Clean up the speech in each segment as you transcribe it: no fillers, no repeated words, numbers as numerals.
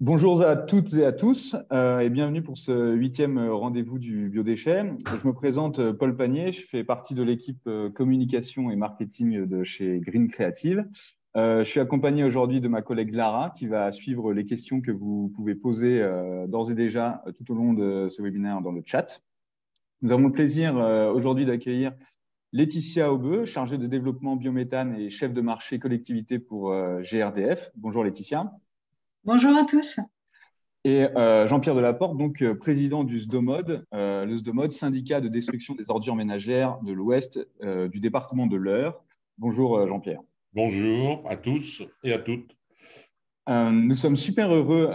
Bonjour à toutes et à tous et bienvenue pour ce huitième rendez-vous du biodéchet. Je me présente Paul Panier, je fais partie de l'équipe communication et marketing de chez Green Creative. Je suis accompagné aujourd'hui de ma collègue Lara qui va suivre les questions que vous pouvez poser d'ores et déjà tout au long de ce webinaire dans le chat. Nous avons le plaisir aujourd'hui d'accueillir Laetitia Aubeux, chargée de développement biométhane et chef de marché collectivité pour GRDF. Bonjour Laetitia. Bonjour à tous. Et Jean-Pierre Delaporte, donc président du SDOMOD, le SDOMOD, syndicat de destruction des ordures ménagères de l'Ouest du département de l'Eure. Bonjour Jean-Pierre. Bonjour à tous et à toutes. Nous sommes super heureux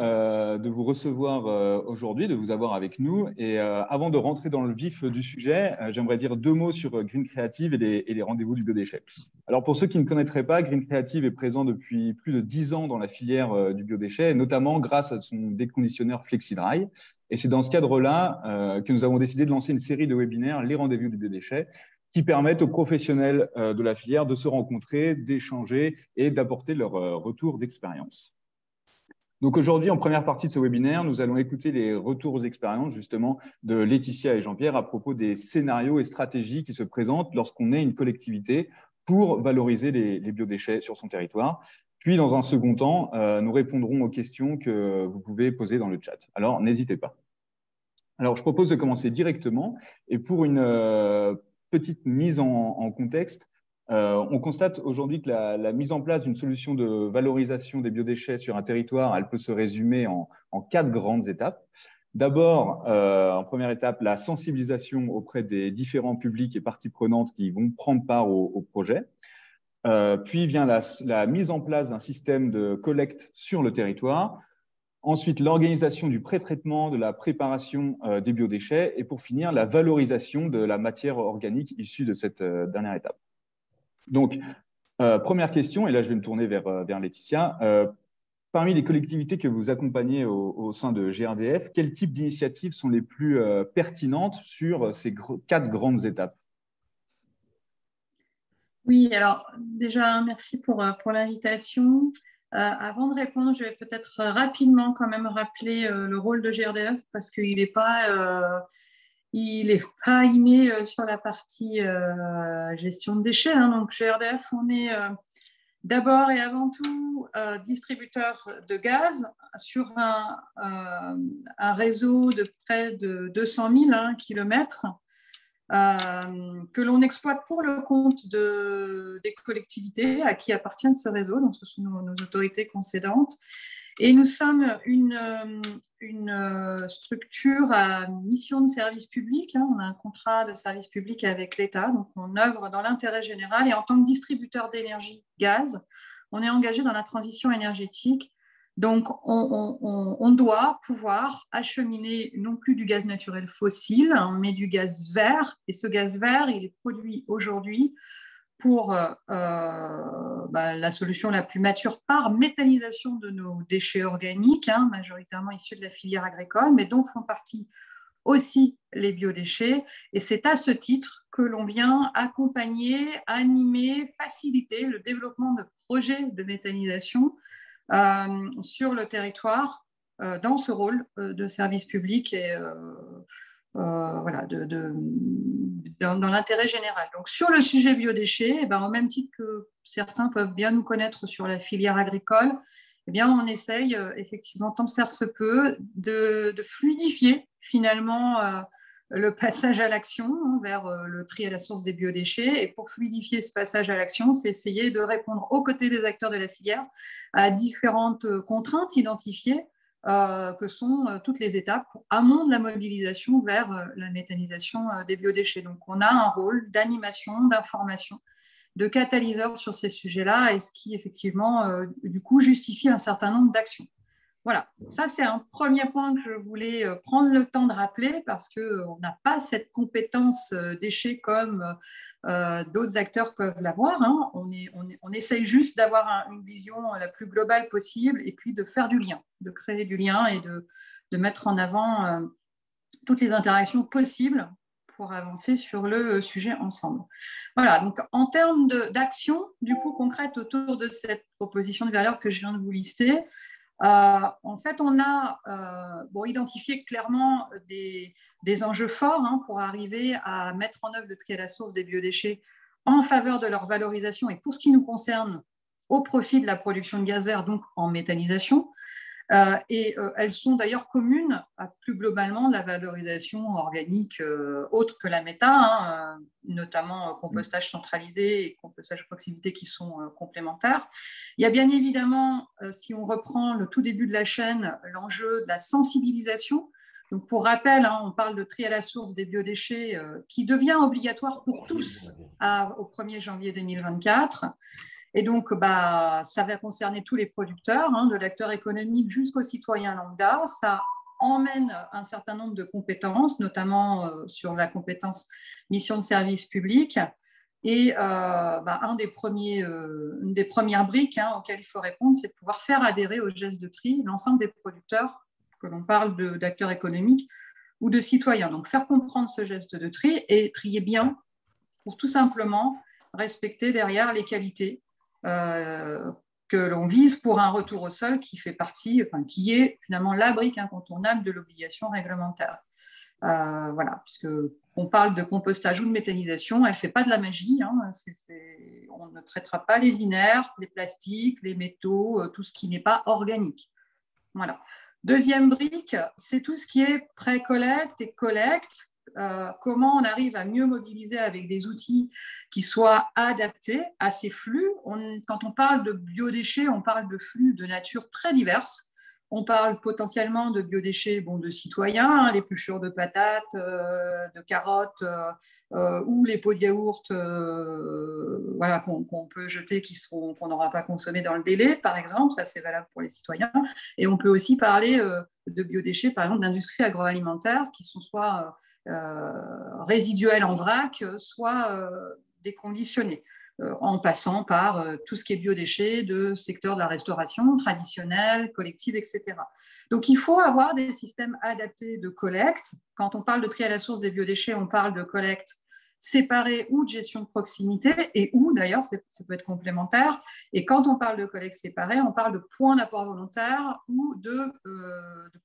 de vous recevoir aujourd'hui, de vous avoir avec nous. Et avant de rentrer dans le vif du sujet, j'aimerais dire deux mots sur Green Creative et les rendez-vous du biodéchet. Alors pour ceux qui ne connaîtraient pas, Green Creative est présent depuis plus de 10 ans dans la filière du biodéchet, notamment grâce à son déconditionneur FlexiDry. Et c'est dans ce cadre-là que nous avons décidé de lancer une série de webinaires, les rendez-vous du biodéchet, qui permettent aux professionnels de la filière de se rencontrer, d'échanger et d'apporter leur retour d'expérience. Donc aujourd'hui, en première partie de ce webinaire, nous allons écouter les retours aux expériences justement de Laetitia et Jean-Pierre à propos des scénarios et stratégies qui se présentent lorsqu'on est une collectivité pour valoriser les biodéchets sur son territoire. Puis, dans un second temps, nous répondrons aux questions que vous pouvez poser dans le chat. Alors, n'hésitez pas. Alors, je propose de commencer directement. Et pour une petite mise en contexte, on constate aujourd'hui que la mise en place d'une solution de valorisation des biodéchets sur un territoire, elle peut se résumer en quatre grandes étapes. D'abord, en première étape, la sensibilisation auprès des différents publics et parties prenantes qui vont prendre part au projet. Puis vient la mise en place d'un système de collecte sur le territoire. Ensuite, l'organisation du pré-traitement, de la préparation des biodéchets. Et pour finir, la valorisation de la matière organique issue de cette dernière étape. Donc, première question, et là je vais me tourner vers Laetitia. Parmi les collectivités que vous accompagnez au sein de GRDF, quel type d'initiatives sont les plus pertinentes sur ces quatre grandes étapes? Oui, alors déjà, merci pour l'invitation. Avant de répondre, je vais peut-être rapidement quand même rappeler le rôle de GRDF parce qu'il n'est pas, inné sur la partie gestion de déchets. Donc GRDF, on est d'abord et avant tout distributeur de gaz sur un réseau de près de 200 000 kilomètres que l'on exploite pour le compte des collectivités à qui appartiennent ce réseau, donc ce sont nos autorités concédantes. Et nous sommes une structure à mission de service public. On a un contrat de service public avec l'État, donc on œuvre dans l'intérêt général. Et en tant que distributeur d'énergie gaz, on est engagé dans la transition énergétique. Donc, on doit pouvoir acheminer non plus du gaz naturel fossile, mais du gaz vert. Et ce gaz vert, il est produit aujourd'hui pour la solution la plus mature par méthanisation de nos déchets organiques, majoritairement issus de la filière agricole, mais dont font partie aussi les biodéchets. Et c'est à ce titre que l'on vient accompagner, animer, faciliter le développement de projets de méthanisation sur le territoire dans ce rôle de service public et voilà, dans l'intérêt général. Donc, sur le sujet biodéchets, au même titre que certains peuvent bien nous connaître sur la filière agricole, on essaye effectivement, tant de faire se peut, de fluidifier finalement le passage à l'action vers le tri à la source des biodéchets. Et pour fluidifier ce passage à l'action, c'est essayer de répondre aux côtés des acteurs de la filière à différentes contraintes identifiées que sont toutes les étapes amont de la mobilisation vers la méthanisation des biodéchets. Donc, on a un rôle d'animation, d'information, de catalyseur sur ces sujets-là, et ce qui, effectivement, du coup, justifie un certain nombre d'actions. Voilà, ça c'est un premier point que je voulais prendre le temps de rappeler parce qu'on n'a pas cette compétence déchets comme d'autres acteurs peuvent l'avoir. On essaye juste d'avoir une vision la plus globale possible et puis de faire du lien, de créer du lien et de mettre en avant toutes les interactions possibles pour avancer sur le sujet ensemble. Voilà, donc en termes d'action, du coup, concrète autour de cette proposition de valeur que je viens de vous lister, En fait, on a identifié clairement des enjeux forts pour arriver à mettre en œuvre le tri à la source des biodéchets en faveur de leur valorisation et pour ce qui nous concerne, au profit de la production de gaz vert, donc en méthanisation. Elles sont d'ailleurs communes à plus globalement la valorisation organique autre que la méta, notamment compostage centralisé et compostage de proximité qui sont complémentaires. Il y a bien évidemment, si on reprend le tout début de la chaîne, l'enjeu de la sensibilisation. Donc pour rappel, on parle de tri à la source des biodéchets qui devient obligatoire pour tous au 1er janvier 2024. Et donc, ça va concerner tous les producteurs, de l'acteur économique jusqu'aux citoyens lambda. Ça emmène un certain nombre de compétences, notamment sur la compétence mission de service public. Et une des premières briques auxquelles il faut répondre, c'est de pouvoir faire adhérer au geste de tri l'ensemble des producteurs, que l'on parle d'acteurs économiques ou de citoyens. Donc, faire comprendre ce geste de tri et trier bien pour tout simplement respecter derrière les qualités que l'on vise pour un retour au sol qui qui est finalement la brique incontournable de l'obligation réglementaire. Voilà, puisque on parle de compostage ou de méthanisation, elle ne fait pas de la magie. On ne traitera pas les inertes, les plastiques, les métaux, tout ce qui n'est pas organique. Voilà. Deuxième brique, c'est tout ce qui est pré-collecte et collecte. Comment on arrive à mieux mobiliser avec des outils qui soient adaptés à ces flux. Quand on parle de biodéchets, on parle de flux de nature très diverses. On parle potentiellement de biodéchets de citoyens, l'épluchure de patates, de carottes ou les pots de yaourt qu'on peut jeter, qu'on n'aura pas consommé dans le délai, par exemple. Ça, c'est valable pour les citoyens. Et on peut aussi parler de biodéchets, par exemple, d'industries agroalimentaires qui sont soit résiduels en vrac, soit déconditionnés, en passant par tout ce qui est biodéchets de secteur de la restauration traditionnelle, collective, etc. Donc, il faut avoir des systèmes adaptés de collecte. Quand on parle de tri à la source des biodéchets, on parle de collecte séparée ou de gestion de proximité, et ou d'ailleurs, ça peut être complémentaire. Et quand on parle de collecte séparée, on parle de points d'apport volontaire ou de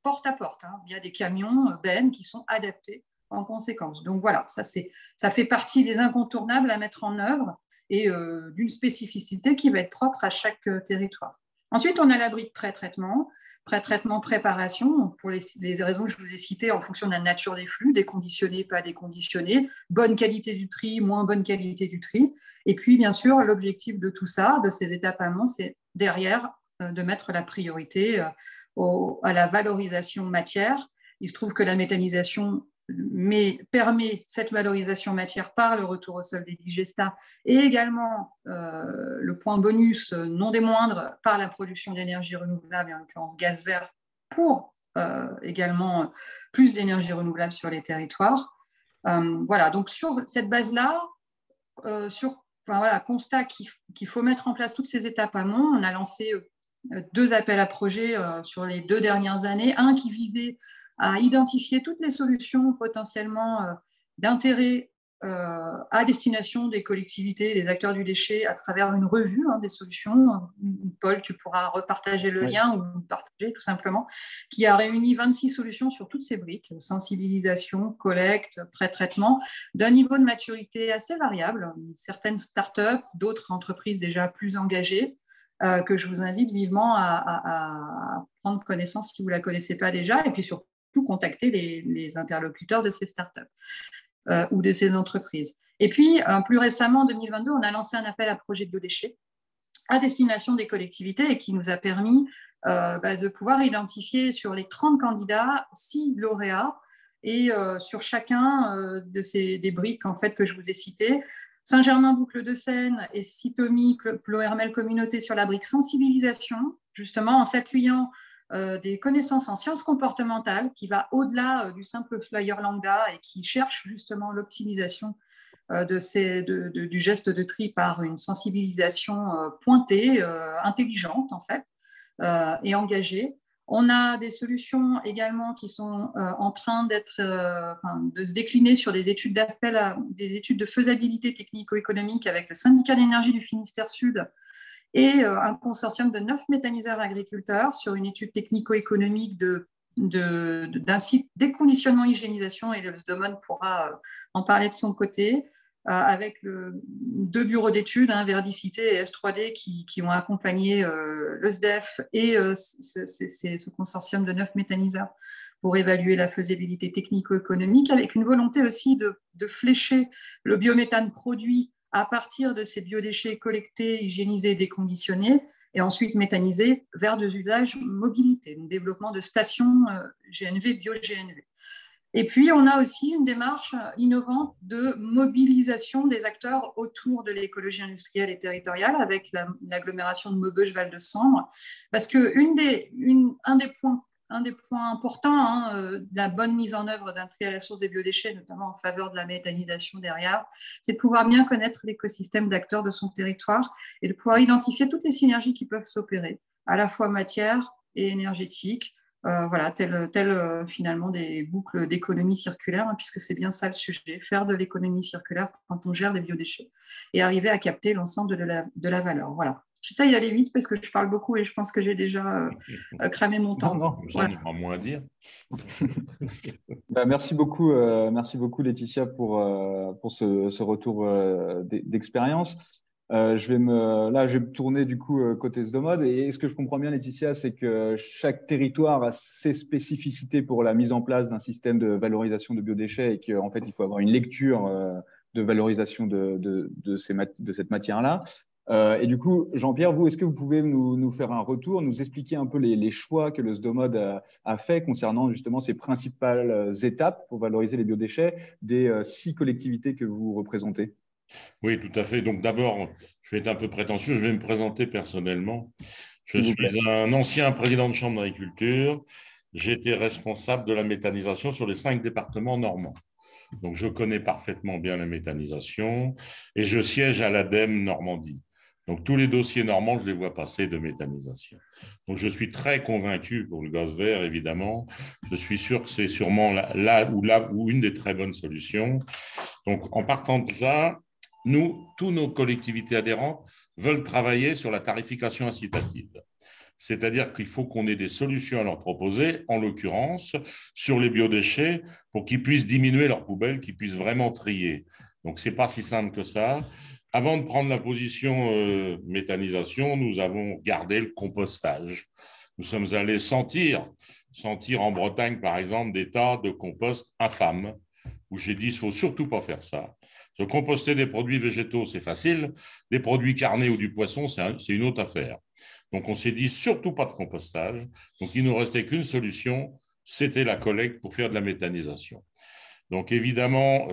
porte-à-porte, via des camions, bennes qui sont adaptés en conséquence. Donc voilà, ça fait partie des incontournables à mettre en œuvre et d'une spécificité qui va être propre à chaque territoire. Ensuite, on a la brique pré-traitement, préparation, pour les raisons que je vous ai citées en fonction de la nature des flux, déconditionnés, pas déconditionnés, bonne qualité du tri, moins bonne qualité du tri. Et puis, bien sûr, l'objectif de tout ça, de ces étapes amont, c'est derrière de mettre la priorité à la valorisation matière. Il se trouve que la méthanisation permet cette valorisation matière par le retour au sol des digestats et également le point bonus non des moindres par la production d'énergie renouvelable et en l'occurrence gaz vert pour également plus d'énergie renouvelable sur les territoires. Voilà, donc sur cette base-là, constat qu'il faut mettre en place toutes ces étapes amont, on a lancé 2 appels à projets sur les 2 dernières années, un qui visait à identifier toutes les solutions potentiellement d'intérêt à destination des collectivités, des acteurs du déchet à travers une revue des solutions. Paul, tu pourras repartager le lien ou partager tout simplement, qui a réuni 26 solutions sur toutes ces briques, sensibilisation, collecte, pré-traitement, d'un niveau de maturité assez variable. Certaines startups, d'autres entreprises déjà plus engagées, que je vous invite vivement à prendre connaissance si vous ne la connaissez pas déjà, et puis surtout contacter les interlocuteurs de ces startups ou de ces entreprises. Et puis, plus récemment, en 2022, on a lancé un appel à projet de biodéchets à destination des collectivités et qui nous a permis de pouvoir identifier sur les 30 candidats 6 lauréats et sur chacun des briques en fait, que je vous ai citées, Saint-Germain-Boucle-de-Seine et Sitomi, Plohermel Communauté sur la brique sensibilisation, justement en s'appuyant des connaissances en sciences comportementales qui va au-delà du simple flyer lambda et qui cherche justement l'optimisation du geste de tri par une sensibilisation pointée, intelligente en fait, et engagée. On a des solutions également qui sont en train de se décliner sur des études d'appel, des études de faisabilité technico-économique avec le syndicat d'énergie du Finistère Sud et un consortium de 9 méthaniseurs agriculteurs sur une étude technico-économique d'un site déconditionnement hygiénisation, et le SDOMON pourra en parler de son côté, avec deux bureaux d'études, Verdicité et S3D, qui ont accompagné le SDEF et ce consortium de 9 méthaniseurs pour évaluer la faisabilité technico-économique, avec une volonté aussi de flécher le biométhane produit à partir de ces biodéchets collectés, hygiénisés et déconditionnés, et ensuite méthanisés vers des usages mobilité, donc développement de stations GNV, bio-GNV. Et puis, on a aussi une démarche innovante de mobilisation des acteurs autour de l'écologie industrielle et territoriale avec l'agglomération de Maubeuge-Val de Sambre, parce un des points importants de la bonne mise en œuvre d'un tri à la source des biodéchets, notamment en faveur de la méthanisation derrière, c'est de pouvoir bien connaître l'écosystème d'acteurs de son territoire et de pouvoir identifier toutes les synergies qui peuvent s'opérer, à la fois matière et énergétique. Voilà, finalement des boucles d'économie circulaire, puisque c'est bien ça le sujet, faire de l'économie circulaire quand on gère les biodéchets et arriver à capter l'ensemble de la valeur. Voilà. J'essaie d'aller vite parce que je parle beaucoup et je pense que j'ai déjà cramé mon temps. Non, voilà. Ça, on aura moins à dire. Merci beaucoup, Laetitia, pour ce retour d'expérience. Je vais me tourner du coup côté SDOMOD. Et ce que je comprends bien, Laetitia, c'est que chaque territoire a ses spécificités pour la mise en place d'un système de valorisation de biodéchets et qu'en fait, il faut avoir une lecture de valorisation de cette matière-là. Et du coup, Jean-Pierre, est-ce que vous pouvez nous faire un retour, nous expliquer un peu les choix que le SDOMOD a fait concernant justement ces principales étapes pour valoriser les biodéchets des 6 collectivités que vous représentez? Oui, tout à fait. Donc d'abord, je vais être un peu prétentieux, je vais me présenter personnellement. Je suis un ancien président de chambre d'agriculture. J'étais responsable de la méthanisation sur les 5 départements normands. Donc je connais parfaitement bien la méthanisation et je siège à l'ADEME Normandie. Donc tous les dossiers normands, je les vois passer de méthanisation. Donc je suis très convaincu pour le gaz vert, évidemment. Je suis sûr que c'est sûrement là où une des très bonnes solutions. Donc en partant de ça, tous nos collectivités adhérentes veulent travailler sur la tarification incitative. C'est-à-dire qu'il faut qu'on ait des solutions à leur proposer, en l'occurrence, sur les biodéchets, pour qu'ils puissent diminuer leurs poubelles, qu'ils puissent vraiment trier. Donc, ce n'est pas si simple que ça. Avant de prendre la position méthanisation, nous avons gardé le compostage. Nous sommes allés sentir en Bretagne, par exemple, des tas de compost infâmes, où j'ai dit, il ne faut surtout pas faire ça. Se composter des produits végétaux, c'est facile. Des produits carnés ou du poisson, c'est une autre affaire. Donc, on s'est dit surtout pas de compostage. Donc, il ne nous restait qu'une solution, c'était la collecte pour faire de la méthanisation. Donc, évidemment,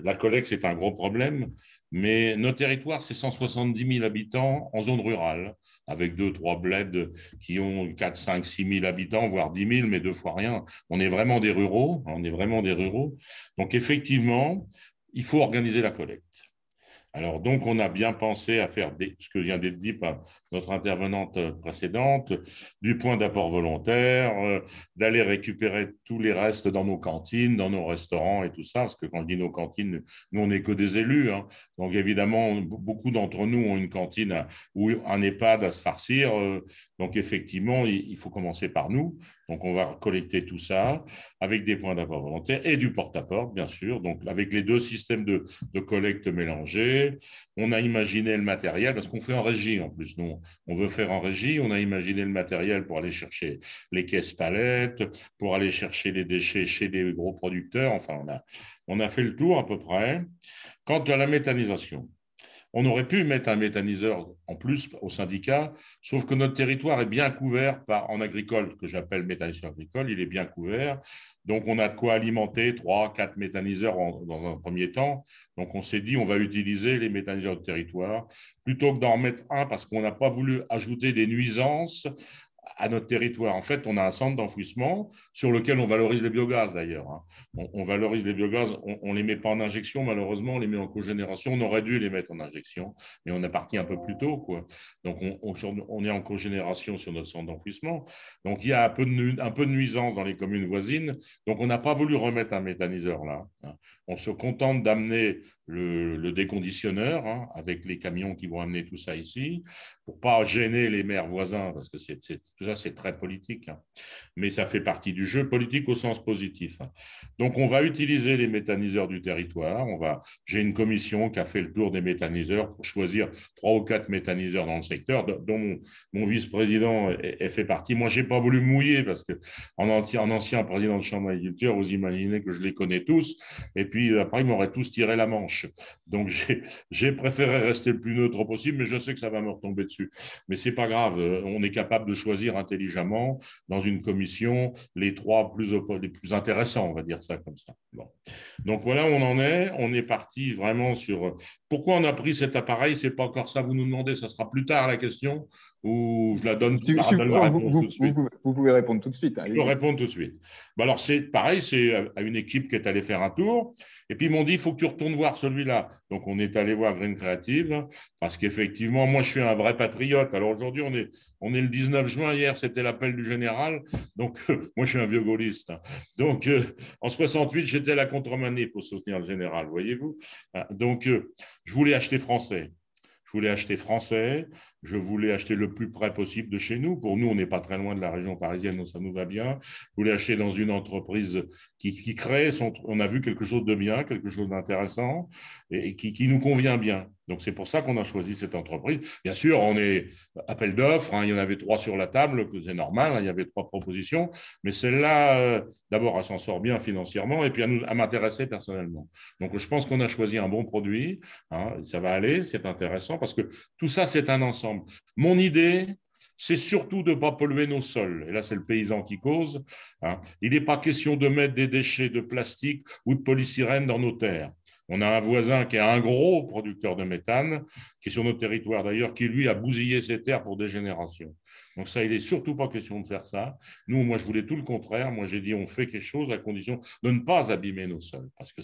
la collecte, c'est un gros problème, mais nos territoires, c'est 170 000 habitants en zone rurale, avec 2-3 bleds qui ont 4, 5, 6 000 habitants, voire 10 000, mais 2 fois rien. On est vraiment des ruraux. Donc, effectivement, il faut organiser la collecte. Alors, donc, on a bien pensé à faire ce que vient d'être dit par notre intervenante précédente, du point d'apport volontaire, d'aller récupérer tous les restes dans nos cantines, dans nos restaurants et tout ça, parce que quand je dis nos cantines, nous, on n'est que des élus. Donc, évidemment, beaucoup d'entre nous ont une cantine ou un EHPAD à se farcir. Donc, effectivement, il faut commencer par nous. Donc, on va collecter tout ça avec des points d'apport volontaire et du porte-à-porte, bien sûr. Donc, avec les 2 systèmes de collecte mélangés. On a imaginé le matériel, parce qu'on fait en régie en plus. Nous, on veut faire en régie. On a imaginé le matériel pour aller chercher les caisses palettes, pour aller chercher les déchets chez les gros producteurs. Enfin, on a fait le tour à peu près. Quant à la méthanisation, on aurait pu mettre un méthaniseur en plus au syndicat, sauf que notre territoire est bien couvert en agricole, ce que j'appelle méthaniseur agricole, il est bien couvert. Donc, on a de quoi alimenter 3-4 méthaniseurs dans un premier temps. Donc, on s'est dit, on va utiliser les méthaniseurs de territoire plutôt que d'en mettre un parce qu'on n'a pas voulu ajouter des nuisances à notre territoire. En fait, on a un centre d'enfouissement sur lequel on valorise les biogaz d'ailleurs. On valorise les biogaz, on ne les met pas en injection, malheureusement, on les met en cogénération. On aurait dû les mettre en injection, mais on est parti un peu plus tôt, quoi. Donc, on est en cogénération sur notre centre d'enfouissement. Donc, il y a un peu de nuisance dans les communes voisines. Donc, on n'a pas voulu remettre un méthaniseur là. On se contente d'amener le déconditionneur avec les camions qui vont amener tout ça ici pour ne pas gêner les maires voisins parce que tout ça, c'est très politique. Mais ça fait partie du jeu politique au sens positif. Donc, on va utiliser les méthaniseurs du territoire. J'ai une commission qui a fait le tour des méthaniseurs pour choisir 3 ou 4 méthaniseurs dans le secteur, dont mon vice-président fait partie. Moi, je n'ai pas voulu mouiller parce qu'en ancien président de chambre d'agriculture, vous imaginez que je les connais tous. Et puis, après, ils m'auraient tous tiré la manche. Donc, j'ai préféré rester le plus neutre possible, mais je sais que ça va me retomber dessus. Mais ce n'est pas grave. On est capable de choisir intelligemment dans une commission les 3 les plus intéressants, on va dire ça comme ça. Bon. Donc, voilà où on en est. On est parti vraiment sur… Pourquoi on a pris cet appareil? Ce n'est pas encore ça, vous nous demandez. Ça sera plus tard la question ou je la donne, Vous, vous pouvez répondre tout de suite. Je peux répondre tout de suite. Ben alors, c'est pareil, c'est à une équipe qui est allée faire un tour. Et puis, ils m'ont dit, il faut que tu retournes voir celui-là. Donc, on est allé voir Green Creative parce qu'effectivement, moi, je suis un vrai patriote. Alors, aujourd'hui, on est le 19 juin. Hier, c'était l'appel du général. Donc, moi, je suis un vieux gaulliste. Donc, en 68, j'étais à la contre-manif pour soutenir le général, voyez-vous. Donc, je voulais acheter français. Je voulais acheter le plus près possible de chez nous. Pour nous, on n'est pas très loin de la région parisienne, donc ça nous va bien. Je voulais acheter dans une entreprise qui crée, on a vu quelque chose de bien, quelque chose d'intéressant et qui nous convient bien. Donc, c'est pour ça qu'on a choisi cette entreprise. Bien sûr, on est appel d'offres, il y en avait 3 sur la table, c'est normal, il y avait 3 propositions, mais celle-là, d'abord, elle s'en sort bien financièrement et puis elle m'intéressait personnellement. Donc, je pense qu'on a choisi un bon produit, ça va aller, c'est intéressant parce que tout ça, c'est un ensemble. Mon idée, c'est surtout de ne pas polluer nos sols. Et là, c'est le paysan qui cause. Il n'est pas question de mettre des déchets de plastique ou de polystyrène dans nos terres. On a un voisin qui est un gros producteur de méthane, qui est sur notre territoire d'ailleurs, qui lui a bousillé ses terres pour des générations. Donc ça, il n'est surtout pas question de faire ça. Nous, moi, je voulais tout le contraire. Moi, j'ai dit, on fait quelque chose à condition de ne pas abîmer nos sols. Parce que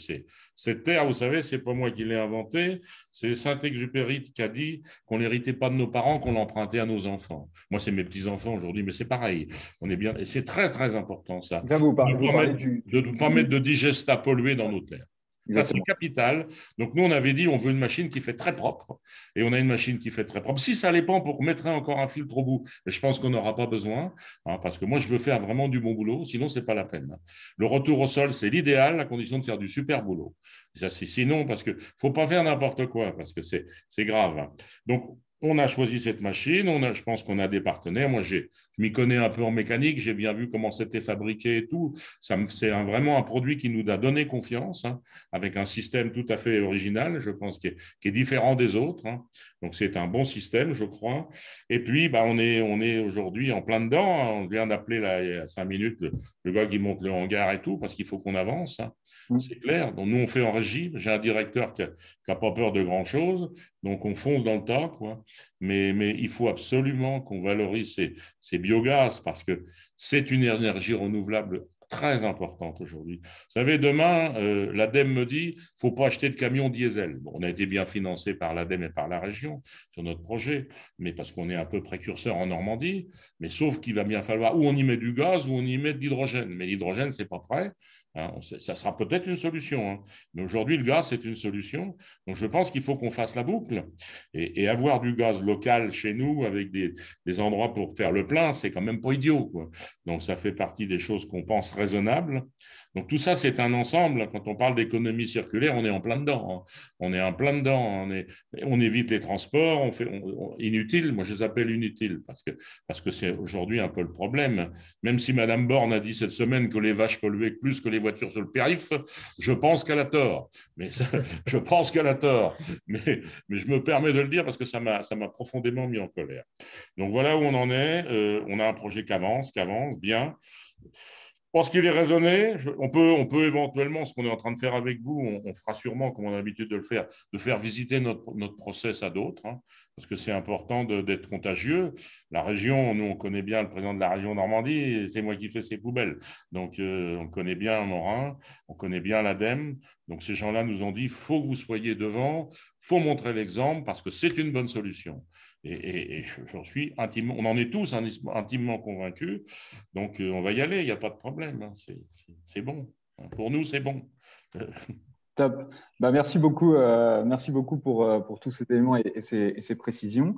cette terre, vous savez, ce n'est pas moi qui l'ai inventée, c'est Saint-Exupéry qui a dit qu'on n'héritait pas de nos parents, qu'on l'empruntait à nos enfants. Moi, c'est mes petits-enfants aujourd'hui, mais c'est pareil. On est bien, et c'est très, très important ça. Là, vous parlez de ne pas mettre de digestat pollué dans nos terres. Exactement. Ça, c'est capital. Donc, nous, on avait dit, on veut une machine qui fait très propre. Et on a une machine qui fait très propre. Si ça n'allait pas, on mettrait encore un filtre au bout. Mais je pense qu'on n'aura pas besoin, parce que moi, je veux faire vraiment du bon boulot. Sinon, ce n'est pas la peine. Le retour au sol, c'est l'idéal, à condition de faire du super boulot. Ça, sinon, parce qu'il ne faut pas faire n'importe quoi, parce que c'est grave. Donc, on a choisi cette machine, je pense qu'on a des partenaires. Moi, je m'y connais un peu en mécanique, j'ai bien vu comment c'était fabriqué et tout. C'est vraiment un produit qui nous a donné confiance, avec un système tout à fait original, je pense, qui est différent des autres. Donc, c'est un bon système, je crois. Et puis, on est aujourd'hui en plein dedans. On vient d'appeler, là, il y a 5 minutes, le gars qui monte le hangar et tout, parce qu'il faut qu'on avance. C'est clair. Donc, nous, on fait en régie. J'ai un directeur qui n'a pas peur de grand-chose. Donc, on fonce dans le tas, quoi. Mais il faut absolument qu'on valorise ces biogaz parce que c'est une énergie renouvelable très importante aujourd'hui. Vous savez, demain, l'ADEME me dit qu'il ne faut pas acheter de camions diesel. Bon, on a été bien financé par l'ADEME et par la région sur notre projet, mais parce qu'on est un peu précurseur en Normandie, mais sauf qu'il va bien falloir ou on y met du gaz ou on y met de l'hydrogène. Mais l'hydrogène, ce n'est pas prêt. Ça sera peut-être une solution, mais aujourd'hui, le gaz, c'est une solution. Donc, je pense qu'il faut qu'on fasse la boucle et avoir du gaz local chez nous avec des endroits pour faire le plein, c'est quand même pas idiot, quoi. Donc, ça fait partie des choses qu'on pense raisonnables. Donc, tout ça, c'est un ensemble. Quand on parle d'économie circulaire, on est en plein dedans. On est en plein dedans. On évite les transports, inutiles. Moi, je les appelle inutiles parce que c'est aujourd'hui un peu le problème. Même si Mme Borne a dit cette semaine que les vaches polluaient plus que les voitures sur le périph', je pense qu'elle a tort. Mais je pense qu'elle a tort. Mais je me permets de le dire parce que ça m'a profondément mis en colère. Donc, voilà où on en est. On a un projet qui avance bien. pense qu'il est raisonné. On peut éventuellement, ce qu'on est en train de faire avec vous, on fera sûrement, comme on a l'habitude de le faire, de faire visiter notre process à d'autres, hein, parce que c'est important d'être contagieux. La région, nous, on connaît bien le président de la région Normandie, c'est moi qui fais ses poubelles. Donc, on connaît bien Morin, on connaît bien l'ADEME. Donc, ces gens-là nous ont dit, il faut que vous soyez devant, il faut montrer l'exemple, parce que c'est une bonne solution. Et j'en suis intimement, on en est tous intimement convaincus. Donc, on va y aller, il n'y a pas de problème. Hein. C'est bon. Pour nous, c'est bon. Top. Merci beaucoup pour tous ces éléments et ces précisions.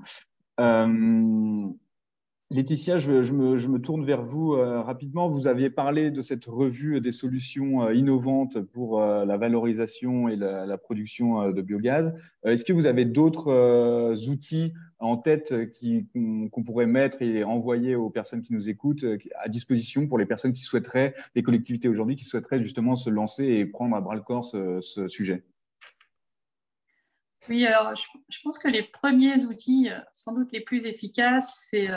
Laetitia, je me tourne vers vous rapidement. Vous aviez parlé de cette revue des solutions innovantes pour la valorisation et la production de biogaz. Est-ce que vous avez d'autres outils en tête qu'on pourrait mettre et envoyer aux personnes qui nous écoutent à disposition pour les personnes qui souhaiteraient, les collectivités aujourd'hui qui souhaiteraient justement se lancer et prendre à bras-le-corps ce sujet? Oui, alors je pense que les premiers outils, sans doute les plus efficaces, c'est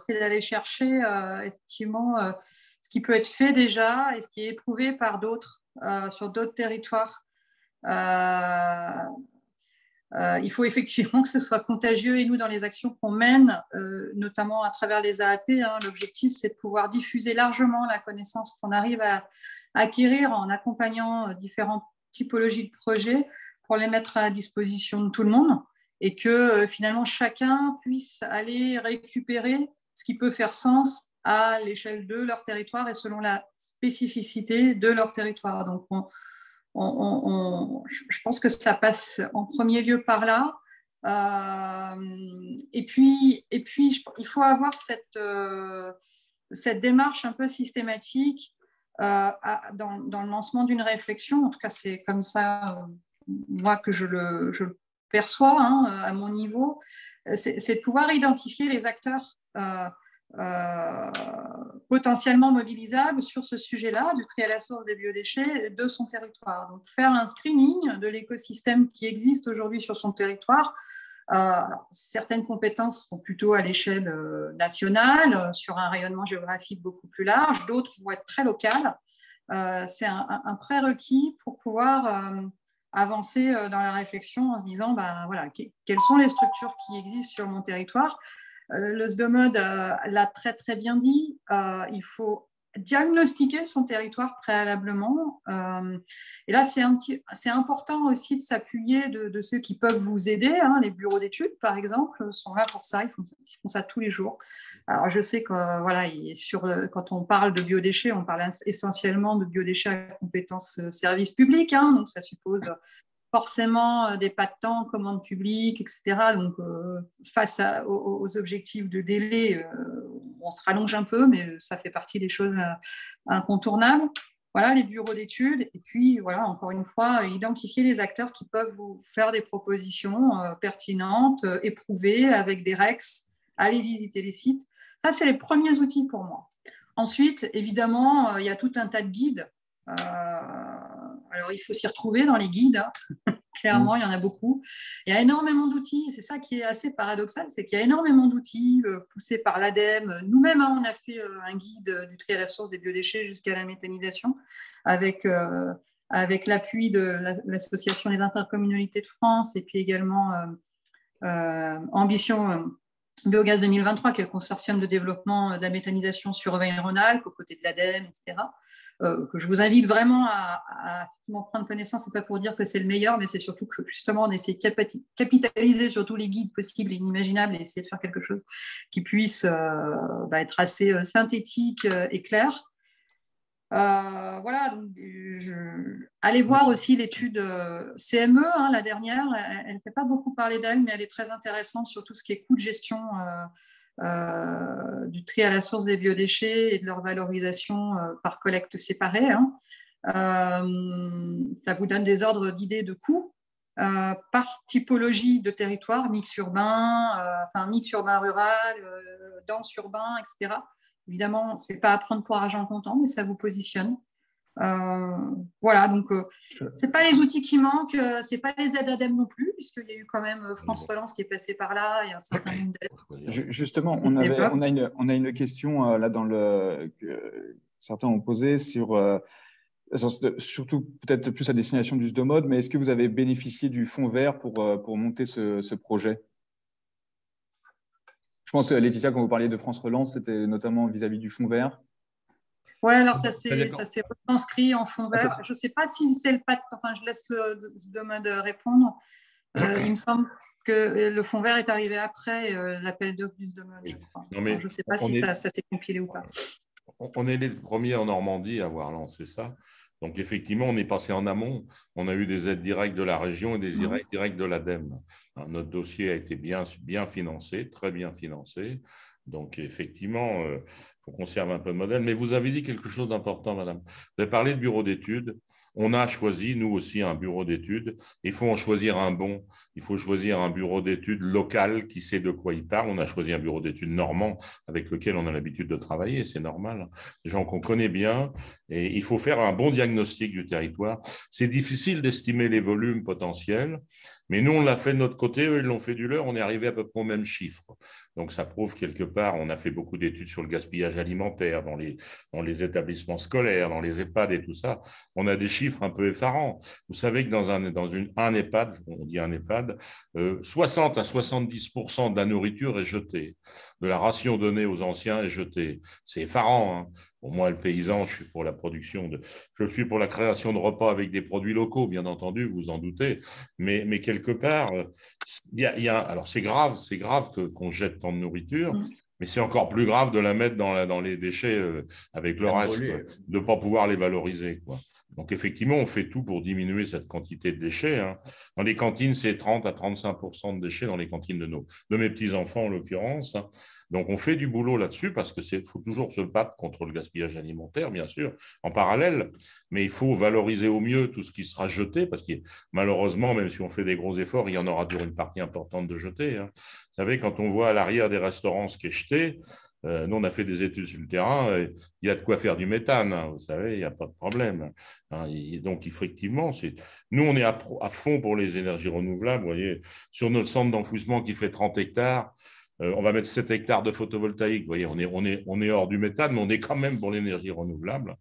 d'aller chercher effectivement ce qui peut être fait déjà et ce qui est éprouvé par d'autres sur d'autres territoires. Il faut effectivement que ce soit contagieux et nous, dans les actions qu'on mène, notamment à travers les AAP, hein, l'objectif, c'est de pouvoir diffuser largement la connaissance qu'on arrive à acquérir en accompagnant différentes typologies de projets pour les mettre à disposition de tout le monde et que finalement chacun puisse aller récupérer ce qui peut faire sens à l'échelle de leur territoire et selon la spécificité de leur territoire. Donc, je pense que ça passe en premier lieu par là. Et puis, il faut avoir cette démarche un peu systématique dans le lancement d'une réflexion. En tout cas, c'est comme ça, moi, que je le perçois hein, à mon niveau. C'est de pouvoir identifier les acteurs potentiellement mobilisables sur ce sujet-là, du tri à la source des biodéchets de son territoire. Donc, faire un screening de l'écosystème qui existe aujourd'hui sur son territoire. Certaines compétences sont plutôt à l'échelle nationale, sur un rayonnement géographique beaucoup plus large, d'autres vont être très locales. C'est un prérequis pour pouvoir avancer dans la réflexion en se disant voilà, quelles sont les structures qui existent sur mon territoire. Le SDOMOD l'a très très bien dit, il faut diagnostiquer son territoire préalablement. Et là, c'est important aussi de s'appuyer de ceux qui peuvent vous aider. Hein. Les bureaux d'études, par exemple, sont là pour ça. Ils font ça tous les jours. Alors, je sais que voilà, quand on parle de biodéchets, on parle essentiellement de biodéchets à compétences services publics. Hein. Donc, ça suppose forcément des pas de temps, commandes publiques, etc. Donc, face aux objectifs de délai, on se rallonge un peu, mais ça fait partie des choses incontournables. Voilà, les bureaux d'études. Et puis, voilà, encore une fois, identifier les acteurs qui peuvent vous faire des propositions pertinentes, éprouvées, avec des REX, aller visiter les sites. Ça, c'est les premiers outils pour moi. Ensuite, évidemment, il y a tout un tas de guides. Alors, il faut s'y retrouver dans les guides. Hein. Clairement, il y en a beaucoup. Il y a énormément d'outils. Et c'est ça qui est assez paradoxal, c'est qu'il y a énormément d'outils poussés par l'ADEME. Nous-mêmes, hein, on a fait un guide du tri à la source des biodéchets jusqu'à la méthanisation avec l'appui de l'Association des intercommunalités de France et puis également Ambition Biogaz 2023, qui est le consortium de développement de la méthanisation sur Auvergne-Rhône-Alpes, aux côtés de l'ADEME, etc. Que je vous invite vraiment à prendre connaissance. Ce n'est pas pour dire que c'est le meilleur, mais c'est surtout que justement on essaie de capitaliser sur tous les guides possibles et inimaginables et essayer de faire quelque chose qui puisse être assez synthétique et clair. Voilà, donc, allez voir aussi l'étude CME, hein, la dernière. Elle ne fait pas beaucoup parler d'elle, mais elle est très intéressante sur tout ce qui est coût de gestion du tri à la source des biodéchets et de leur valorisation par collecte séparée. Hein. Ça vous donne des ordres d'idées de coûts par typologie de territoire, mix urbain, mix urbain-rural, dense urbain, etc. Évidemment, ce n'est pas à prendre pour argent comptant, mais ça vous positionne. Voilà, donc ce n'est pas les outils qui manquent, ce n'est pas les aides ADEME non plus, puisqu'il y a eu quand même France Relance qui est passé par là, il y a un certain nombre d'aides. Justement, on a une question là certains ont posé surtout peut-être plus à destination du SDOMOD, mais est-ce que vous avez bénéficié du fonds vert pour monter ce projet? Je pense, Laetitia, quand vous parliez de France Relance, c'était notamment vis-à-vis du fonds vert. Oui, alors ça s'est retranscrit en fonds vert. Je ne sais pas si c'est le pacte, enfin je laisse le SDOMOD répondre. Il me semble que le fonds vert est arrivé après l'appel d'offres du SDOMOD. Oui. Je ne sais pas si ça s'est compilé ou pas. On est les premiers en Normandie à avoir lancé ça. Donc, effectivement, on est passé en amont. On a eu des aides directes de la région et des aides directes de l'ADEME. Notre dossier a été bien financé, très bien financé. Donc, effectivement, il faut qu'on serve un peu de modèle. Mais vous avez dit quelque chose d'important, madame. Vous avez parlé de bureau d'études. On a choisi, nous aussi, un bureau d'études. Il faut en choisir un bon. Il faut choisir un bureau d'études local qui sait de quoi il parle. On a choisi un bureau d'études normand avec lequel on a l'habitude de travailler. C'est normal. Des gens qu'on connaît bien. Et il faut faire un bon diagnostic du territoire. C'est difficile d'estimer les volumes potentiels. Mais nous, on l'a fait de notre côté, eux, ils l'ont fait du leur, on est arrivé à peu près au même chiffre. Donc, ça prouve quelque part, on a fait beaucoup d'études sur le gaspillage alimentaire dans les établissements scolaires, dans les EHPAD et tout ça. On a des chiffres un peu effarants. Vous savez que dans un EHPAD, on dit un EHPAD, 60 à 70% de la nourriture est jetée. De la ration donnée aux anciens est jetée. C'est effarant, hein. Pour moi, le paysan, je suis pour la création de repas avec des produits locaux, bien entendu, vous en doutez. Mais quelque part, alors c'est grave qu'on jette tant de nourriture, mais c'est encore plus grave de la mettre dans les déchets avec le reste, de ne pas pouvoir les valoriser, quoi. Donc, effectivement, on fait tout pour diminuer cette quantité de déchets, hein. Dans les cantines, c'est 30 à 35% de déchets dans les cantines de mes petits-enfants, en l'occurrence, hein. Donc, on fait du boulot là-dessus parce qu'il faut toujours se battre contre le gaspillage alimentaire, bien sûr, en parallèle, mais il faut valoriser au mieux tout ce qui sera jeté parce que malheureusement, même si on fait des gros efforts, il y en aura toujours une partie importante de jeté, hein. Vous savez, quand on voit à l'arrière des restaurants ce qui est jeté, nous, on a fait des études sur le terrain, il y a de quoi faire du méthane, hein, vous savez, il n'y a pas de problème, hein. Donc, effectivement, nous, on est à fond pour les énergies renouvelables. Vous voyez, sur notre centre d'enfouissement qui fait 30 hectares, on va mettre 7 hectares de photovoltaïque. Vous voyez, on est hors du méthane, mais on est quand même pour l'énergie renouvelable.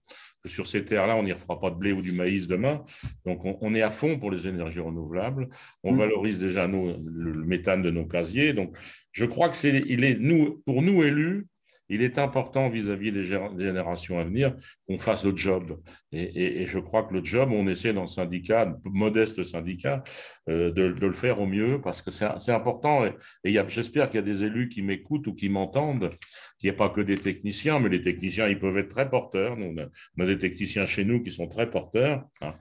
Sur ces terres-là, on n'y refera pas de blé ou du maïs demain. Donc, on est à fond pour les énergies renouvelables. On valorise déjà le méthane de nos casiers. Donc, je crois que pour nous élus, il est important vis-à-vis des générations à venir qu'on fasse le job. Et je crois que le job, on essaie dans le syndicat, modeste syndicat, de le faire au mieux parce que c'est important. Et j'espère qu'il y a des élus qui m'écoutent ou qui m'entendent, qu'il n'y a pas que des techniciens, mais les techniciens, ils peuvent être très porteurs. Nous, on a des techniciens chez nous qui sont très porteurs, hein.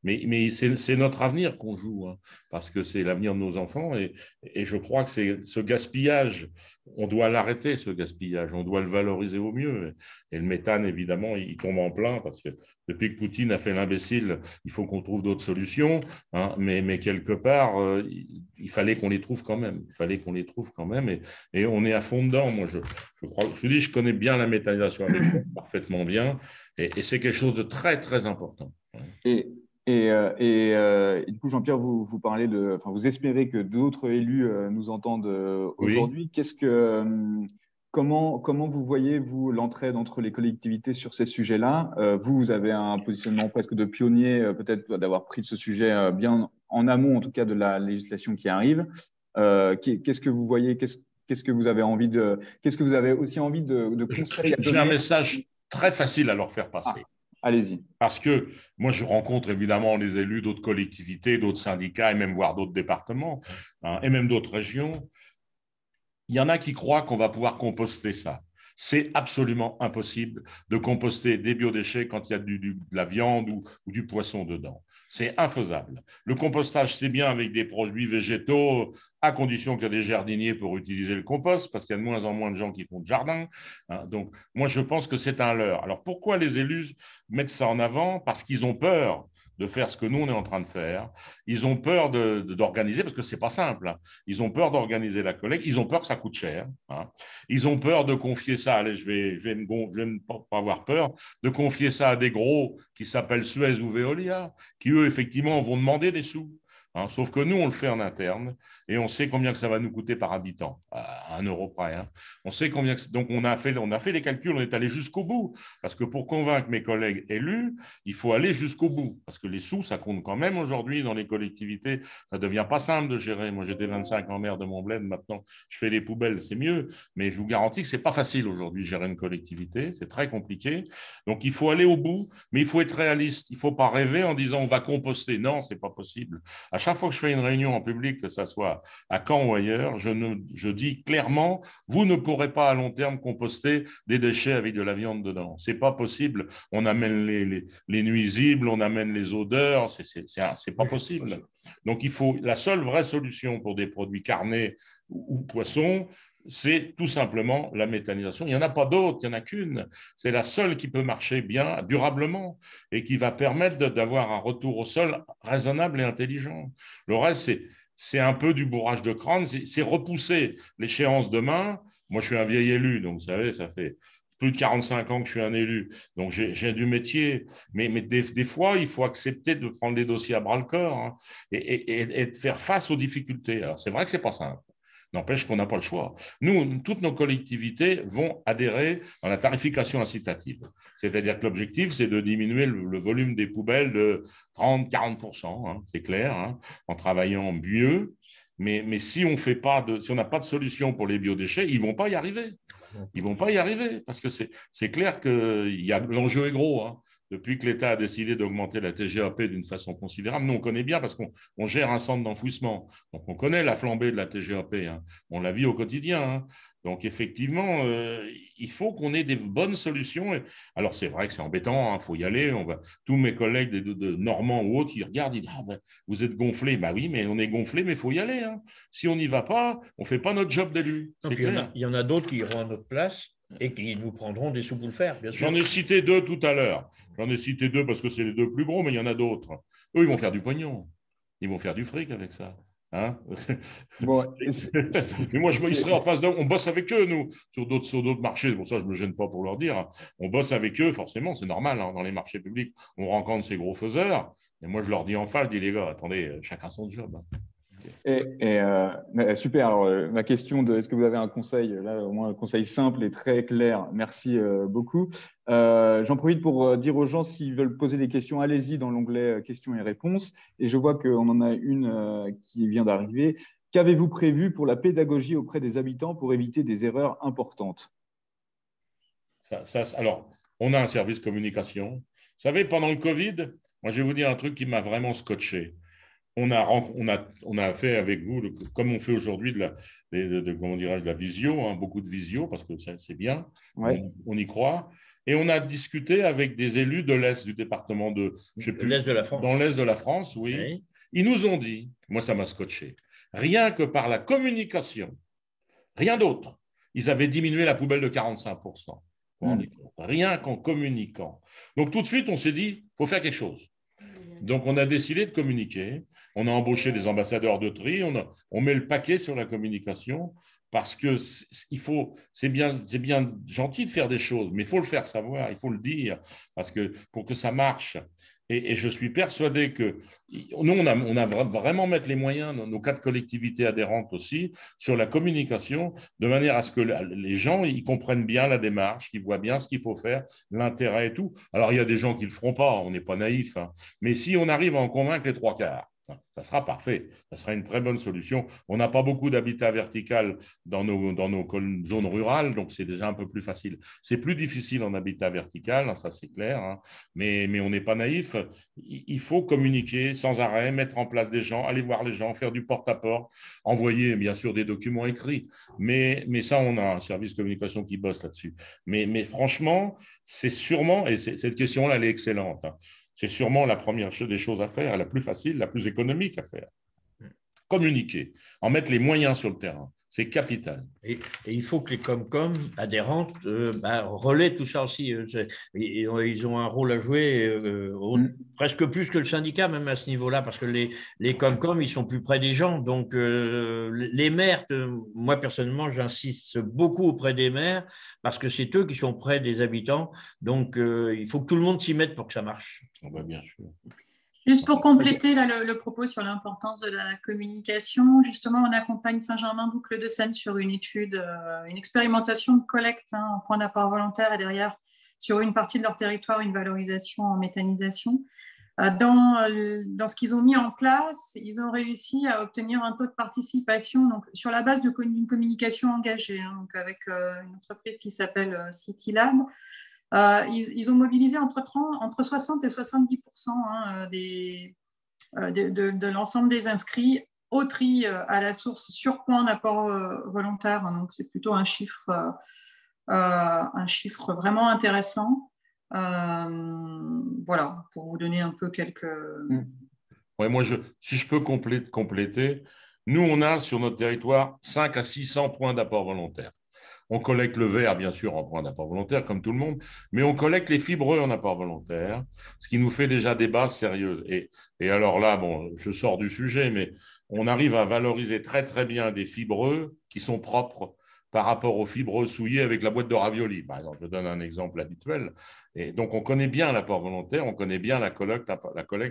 Mais c'est notre avenir qu'on joue, hein, parce que c'est l'avenir de nos enfants. Et je crois que ce gaspillage, on doit l'arrêter, ce gaspillage. On doit le valoriser au mieux. Et le méthane, évidemment, il tombe en plein parce que depuis que Poutine a fait l'imbécile, il faut qu'on trouve d'autres solutions, hein, mais quelque part, il fallait qu'on les trouve quand même. Il fallait qu'on les trouve quand même. Et on est à fond dedans. Moi, je vous dis, je connais bien la méthanisation agricole, parfaitement bien. Et c'est quelque chose de très, très important. Et du coup, Jean-Pierre, vous parlez vous espérez que d'autres élus nous entendent aujourd'hui. Oui. Comment vous voyez, vous, l'entraide entre les collectivités sur ces sujets-là? Vous avez un positionnement presque de pionnier, peut-être d'avoir pris ce sujet bien en amont, en tout cas, de la législation qui arrive. Qu'est-ce que vous voyez? Qu'est-ce que vous avez qu'est-ce que vous avez aussi envie de conseils à donner? J'ai un message très facile à leur faire passer. Allez-y. Parce que moi, je rencontre évidemment les élus d'autres collectivités, d'autres syndicats et même voire d'autres départements, hein, et même d'autres régions. Il y en a qui croient qu'on va pouvoir composter ça. C'est absolument impossible de composter des biodéchets quand il y a de la viande ou du poisson dedans. C'est infaisable. Le compostage, c'est bien avec des produits végétaux, à condition qu'il y ait des jardiniers pour utiliser le compost, parce qu'il y a de moins en moins de gens qui font de jardin, hein. Donc, moi, je pense que c'est un leurre. Alors, pourquoi les élus mettent ça en avant? Parce qu'ils ont peur de faire ce que nous, on est en train de faire. Ils ont peur d'organiser, parce que ce n'est pas simple, hein. Ils ont peur d'organiser la collecte. Ils ont peur que ça coûte cher, hein. Ils ont peur de confier ça, allez, je vais ne pas avoir peur, de confier ça à des gros qui s'appellent Suez ou Veolia, qui, eux, effectivement, vont demander des sous. hein. Sauf que nous, on le fait en interne et on sait combien que ça va nous coûter par habitant, à 1 € près, hein. On sait combien que... Donc, on a fait les calculs, on est allé jusqu'au bout. Parce que pour convaincre mes collègues élus, il faut aller jusqu'au bout. Parce que les sous, ça compte quand même aujourd'hui dans les collectivités. Ça ne devient pas simple de gérer. Moi, j'étais 25 ans maire de Montblaine. Maintenant, je fais les poubelles, c'est mieux. Mais je vous garantis que ce n'est pas facile aujourd'hui de gérer une collectivité. C'est très compliqué. Donc, il faut aller au bout, mais il faut être réaliste. Il ne faut pas rêver en disant on va composter. Non, ce n'est pas possible. À chaque fois que je fais une réunion en public, que ce soit à Caen ou ailleurs, je dis clairement, vous ne pourrez pas à long terme composter des déchets avec de la viande dedans. Ce n'est pas possible. On amène les nuisibles, on amène les odeurs. C'est pas possible. Donc, il faut la seule vraie solution pour des produits carnés ou poissons, c'est tout simplement la méthanisation. Il n'y en a pas d'autre, il n'y en a qu'une. C'est la seule qui peut marcher bien, durablement, et qui va permettre d'avoir un retour au sol raisonnable et intelligent. Le reste, c'est un peu du bourrage de crâne, c'est repousser l'échéance demain. Moi, je suis un vieil élu, donc vous savez, ça fait plus de 45 ans que je suis un élu, donc j'ai du métier. Mais des fois, il faut accepter de prendre les dossiers à bras-le-corps, hein, et de faire face aux difficultés. Alors, c'est vrai que ce n'est pas simple. N'empêche qu'on n'a pas le choix. Nous, toutes nos collectivités vont adhérer à la tarification incitative. C'est-à-dire que l'objectif, c'est de diminuer le volume des poubelles de 30-40%, hein, c'est clair, hein, en travaillant mieux. Mais si on n'a pas de solution pour les biodéchets, ils ne vont pas y arriver. Ils ne vont pas y arriver parce que c'est clair que l'enjeu est gros, hein. Depuis que l'État a décidé d'augmenter la TGAP d'une façon considérable, nous, on connaît bien parce qu'on gère un centre d'enfouissement. Donc, on connaît la flambée de la TGAP, hein. On la vit au quotidien, hein. Donc, effectivement, il faut qu'on ait des bonnes solutions. Alors, c'est vrai que c'est embêtant, il faut y aller. Tous mes collègues de Normands ou autres, ils regardent, ils disent ah, ben, vous êtes gonflés. Ben oui, mais on est gonflés, mais il faut y aller, hein. Si on n'y va pas, on ne fait pas notre job d'élu. Il y en a d'autres qui iront à notre place et qui nous prendront des sous pour le faire, bien sûr. J'en ai cité 2 tout à l'heure. J'en ai cité 2 parce que c'est les 2 plus gros, mais il y en a d'autres. Eux, ils vont faire du pognon. Ils vont faire du fric avec ça. Hein, bon, mais moi, ils seraient en face d'eux. On bosse avec eux, nous, sur d'autres marchés. C'est pour ça que je ne me gêne pas pour leur dire. On bosse avec eux, forcément, c'est normal. Hein, dans les marchés publics, on rencontre ces gros faiseurs. Et moi, je leur dis en face, je dis les gars, attendez, chacun son job. Hein. Super. Alors, ma question de est-ce que vous avez un conseil, là au moins un conseil simple et très clair. Merci beaucoup. J'en profite pour dire aux gens s'ils veulent poser des questions, allez-y dans l'onglet questions et réponses. Et je vois qu'on en a une qui vient d'arriver. Qu'avez-vous prévu pour la pédagogie auprès des habitants pour éviter des erreurs importantes? Alors, on a un service communication. Vous savez, pendant le Covid, moi, je vais vous dire un truc qui m'a vraiment scotché. On a fait avec vous, comme on fait aujourd'hui, comment dirais-je, de la visio, hein, beaucoup de visio, parce que c'est bien, ouais. On y croit. Et on a discuté avec des élus de l'Est du département de l'Est de la France. Dans l'Est de la France, oui. Oui. Ils nous ont dit, moi ça m'a scotché, rien que par la communication, rien d'autre, ils avaient diminué la poubelle de 45%. Rien qu'en communiquant. Donc tout de suite, on s'est dit, il faut faire quelque chose. Donc, on a décidé de communiquer. On a embauché des ambassadeurs de tri. On met le paquet sur la communication parce que c'est bien gentil de faire des choses, mais il faut le faire savoir, il faut le dire, parce que pour que ça marche. Et je suis persuadé que nous, on a vraiment mettre les moyens, nos 4 collectivités adhérentes aussi, sur la communication, de manière à ce que les gens ils comprennent bien la démarche, qu'ils voient bien ce qu'il faut faire, l'intérêt et tout. Alors, il y a des gens qui ne le feront pas, on n'est pas naïfs, hein, mais si on arrive à en convaincre les 3/4, ça sera parfait. Ça sera une très bonne solution. On n'a pas beaucoup d'habitat vertical dans nos zones rurales, donc c'est déjà un peu plus facile. C'est plus difficile en habitat vertical, ça c'est clair, hein, mais on n'est pas naïf. Il faut communiquer sans arrêt, mettre en place des gens, aller voir les gens, faire du porte-à-porte, envoyer bien sûr des documents écrits. Mais ça, on a un service de communication qui bosse là-dessus. Mais franchement, c'est sûrement, et cette question-là, elle est excellente, hein, c'est sûrement la première des choses à faire, la plus facile, la plus économique à faire. Communiquer, en mettre les moyens sur le terrain, c'est capital. Et il faut que les Comcom adhérentes relaient tout ça aussi. Ils ont un rôle à jouer, presque plus que le syndicat, même à ce niveau-là, parce que les Comcom, ils sont plus près des gens. Donc, les maires, moi personnellement, j'insiste beaucoup auprès des maires, parce que c'est eux qui sont près des habitants. Donc, il faut que tout le monde s'y mette pour que ça marche. Bien sûr. Juste pour compléter là, le propos sur l'importance de la communication, justement, on accompagne Saint-Germain-Boucles de Seine sur une étude, une expérimentation de collecte en point d'apport volontaire et derrière, sur une partie de leur territoire, une valorisation en méthanisation. Dans ce qu'ils ont mis en place, ils ont réussi à obtenir un taux de participation donc, sur la base d'une communication engagée, donc avec une entreprise qui s'appelle CityLab. Ils ont mobilisé entre 60 et 70% de l'ensemble des inscrits au tri à la source sur point d'apport volontaire. Donc, c'est plutôt un chiffre vraiment intéressant. Voilà, pour vous donner un peu quelques… Ouais, moi, si je peux compléter, nous, on a sur notre territoire 5 à 600 points d'apport volontaire. On collecte le verre, bien sûr, en point d'apport volontaire, comme tout le monde, mais on collecte les fibreux en apport volontaire, ce qui nous fait déjà des bases sérieuses. Et alors là, bon, je sors du sujet, mais on arrive à valoriser très, très bien des fibreux qui sont propres par rapport aux fibreux souillés avec la boîte de raviolis. Par exemple, je donne un exemple habituel. Et donc, on connaît bien l'apport volontaire, on connaît bien la collecte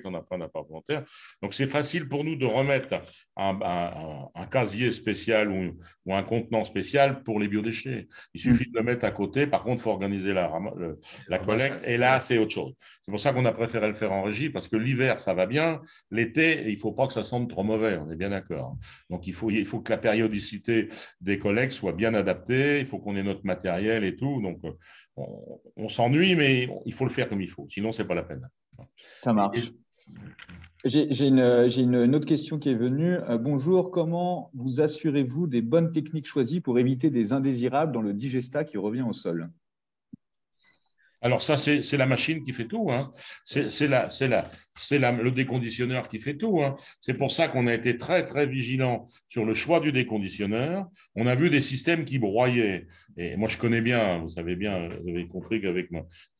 en apport volontaire. Donc, c'est facile pour nous de remettre un casier spécial ou un contenant spécial pour les biodéchets. Il suffit de le mettre à côté. Par contre, il faut organiser la collecte. Et là, c'est autre chose. C'est pour ça qu'on a préféré le faire en régie, parce que l'hiver, ça va bien. L'été, il ne faut pas que ça sente trop mauvais. On est bien d'accord. Donc, il faut que la périodicité des collectes soit bien adaptée. Il faut qu'on ait notre matériel et tout. Donc, on s'ennuie, mais il faut le faire comme il faut. Sinon, ce n'est pas la peine. Ça marche. J'ai une autre question qui est venue. Bonjour, comment vous assurez-vous des bonnes techniques choisies pour éviter des indésirables dans le digestat qui revient au sol? Alors ça, c'est la machine qui fait tout. Hein. C'est le déconditionneur qui fait tout. Hein. C'est pour ça qu'on a été très, très vigilant sur le choix du déconditionneur. On a vu des systèmes qui broyaient. Et moi, je connais bien, vous savez bien, vous avez compris qu'avec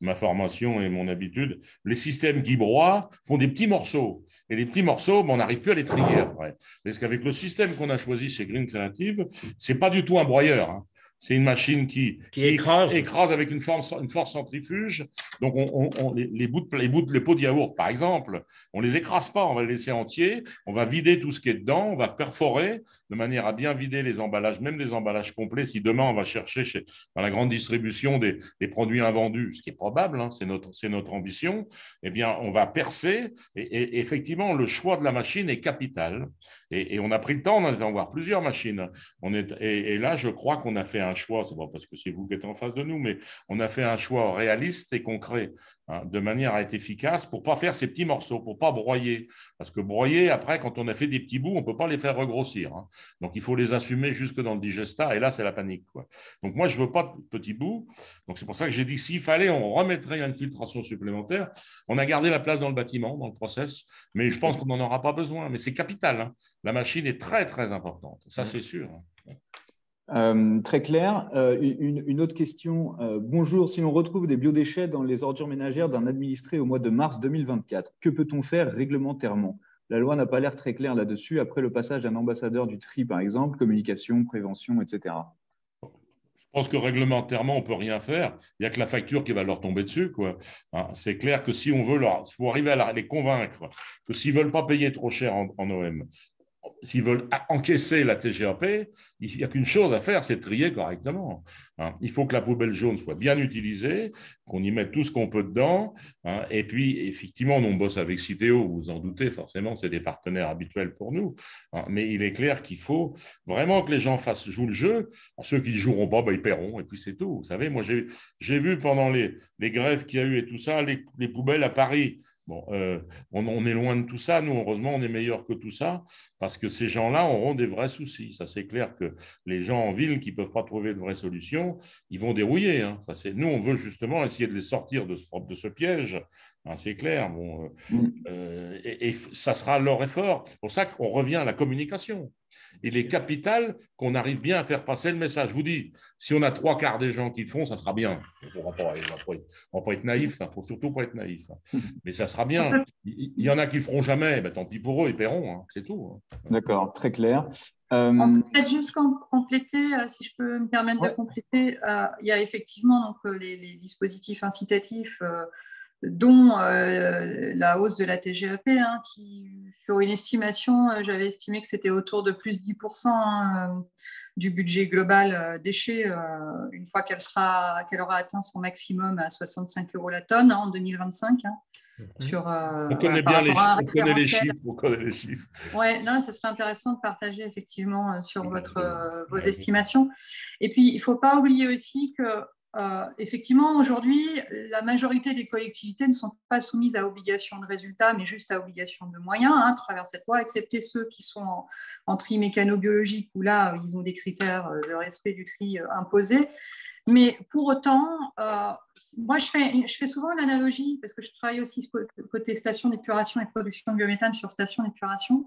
ma formation et mon habitude, les systèmes qui broient font des petits morceaux. Et les petits morceaux, on n'arrive plus à les trier après. Parce qu'avec le système qu'on a choisi chez Green Creative, ce n'est pas du tout un broyeur. Hein. C'est une machine qui écrase avec une force centrifuge. Donc, les pots de yaourt, par exemple, on ne les écrase pas, on va les laisser entiers. On va vider tout ce qui est dedans, on va perforer de manière à bien vider les emballages, même les emballages complets. Si demain, on va chercher dans la grande distribution des produits invendus, ce qui est probable, hein, c'est notre ambition, eh bien, on va percer. Et effectivement, le choix de la machine est capital. Et on a pris le temps, on a été en voir plusieurs machines. Et là, je crois qu'on a fait un choix, c'est pas parce que c'est vous qui êtes en face de nous, mais on a fait un choix réaliste et concret, hein, de manière à être efficace pour ne pas faire ces petits morceaux, pour ne pas broyer. Parce que broyer, après, quand on a fait des petits bouts, on ne peut pas les faire regrossir. Hein. Donc, il faut les assumer jusque dans le digestat, et là, c'est la panique, quoi. Donc, moi, je ne veux pas de petits bouts. Donc, c'est pour ça que j'ai dit, s'il fallait, on remettrait une filtration supplémentaire. On a gardé la place dans le bâtiment, dans le process, mais je pense qu'on n'en aura pas besoin. Mais c'est capital, hein. La machine est très, très importante. Ça, c'est sûr. Très clair. Une autre question. Bonjour, si l'on retrouve des biodéchets dans les ordures ménagères d'un administré au mois de mars 2024, que peut-on faire réglementairement? La loi n'a pas l'air très claire là-dessus. Après le passage d'un ambassadeur du tri, par exemple, communication, prévention, etc. Je pense que réglementairement, on ne peut rien faire. Il n'y a que la facture qui va leur tomber dessus, quoi. Hein, c'est clair que si on veut il faut arriver à les convaincre que s'ils ne veulent pas payer trop cher en OM, s'ils veulent encaisser la TGAP, il n'y a qu'une chose à faire, c'est de trier correctement. Hein. Il faut que la poubelle jaune soit bien utilisée, qu'on y mette tout ce qu'on peut dedans. Hein. Et puis, effectivement, nous, on bosse avec Citeo, vous vous en doutez, forcément, c'est des partenaires habituels pour nous. Hein. Mais il est clair qu'il faut vraiment que les gens jouent le jeu. Ceux qui ne joueront pas, ils paieront, et puis c'est tout. Vous savez, moi, j'ai vu pendant les grèves qu'il y a eu et tout ça, les poubelles à Paris. Bon, on est loin de tout ça. Nous, heureusement, on est meilleur que tout ça parce que ces gens-là auront des vrais soucis. Ça, c'est clair que les gens en ville qui ne peuvent pas trouver de vraies solutions, ils vont dérouiller. Hein. Nous, on veut justement essayer de les sortir de ce piège. Hein, c'est clair. Bon, et ça sera leur effort. C'est pour ça qu'on revient à la communication. Il est capital qu'on arrive bien à faire passer le message. Je vous dis, si on a 3/4 des gens qui le font, ça sera bien. On ne va pas être naïf, il ne faut surtout pas être naïf. Mais ça sera bien. Il y en a qui ne le feront jamais, ben, tant pis pour eux, ils paieront, hein, c'est tout. Hein. D'accord, très clair. Peut-être juste compléter, si je peux me permettre de compléter, il y a effectivement donc, les dispositifs incitatifs dont la hausse de la TGAP, hein, qui, sur une estimation, j'avais estimé que c'était autour de plus 10% hein, du budget global déchets, une fois qu'elle aura atteint son maximum à 65 € la tonne hein, en 2025. Hein, sur, on connaît par bien rapport à un on connaît les référentiel. chiffres, on connaît les chiffres. Ouais, non, ça serait intéressant de partager effectivement sur vos estimations. Et puis, il ne faut pas oublier aussi que effectivement, aujourd'hui, la majorité des collectivités ne sont pas soumises à obligation de résultat, mais juste à obligation de moyens hein, à travers cette loi, excepté ceux qui sont en tri mécano-biologique, où là, ils ont des critères de respect du tri imposés. Mais pour autant, moi, je fais souvent une analogie, parce que je travaille aussi côté station d'épuration et production de biométhane sur station d'épuration.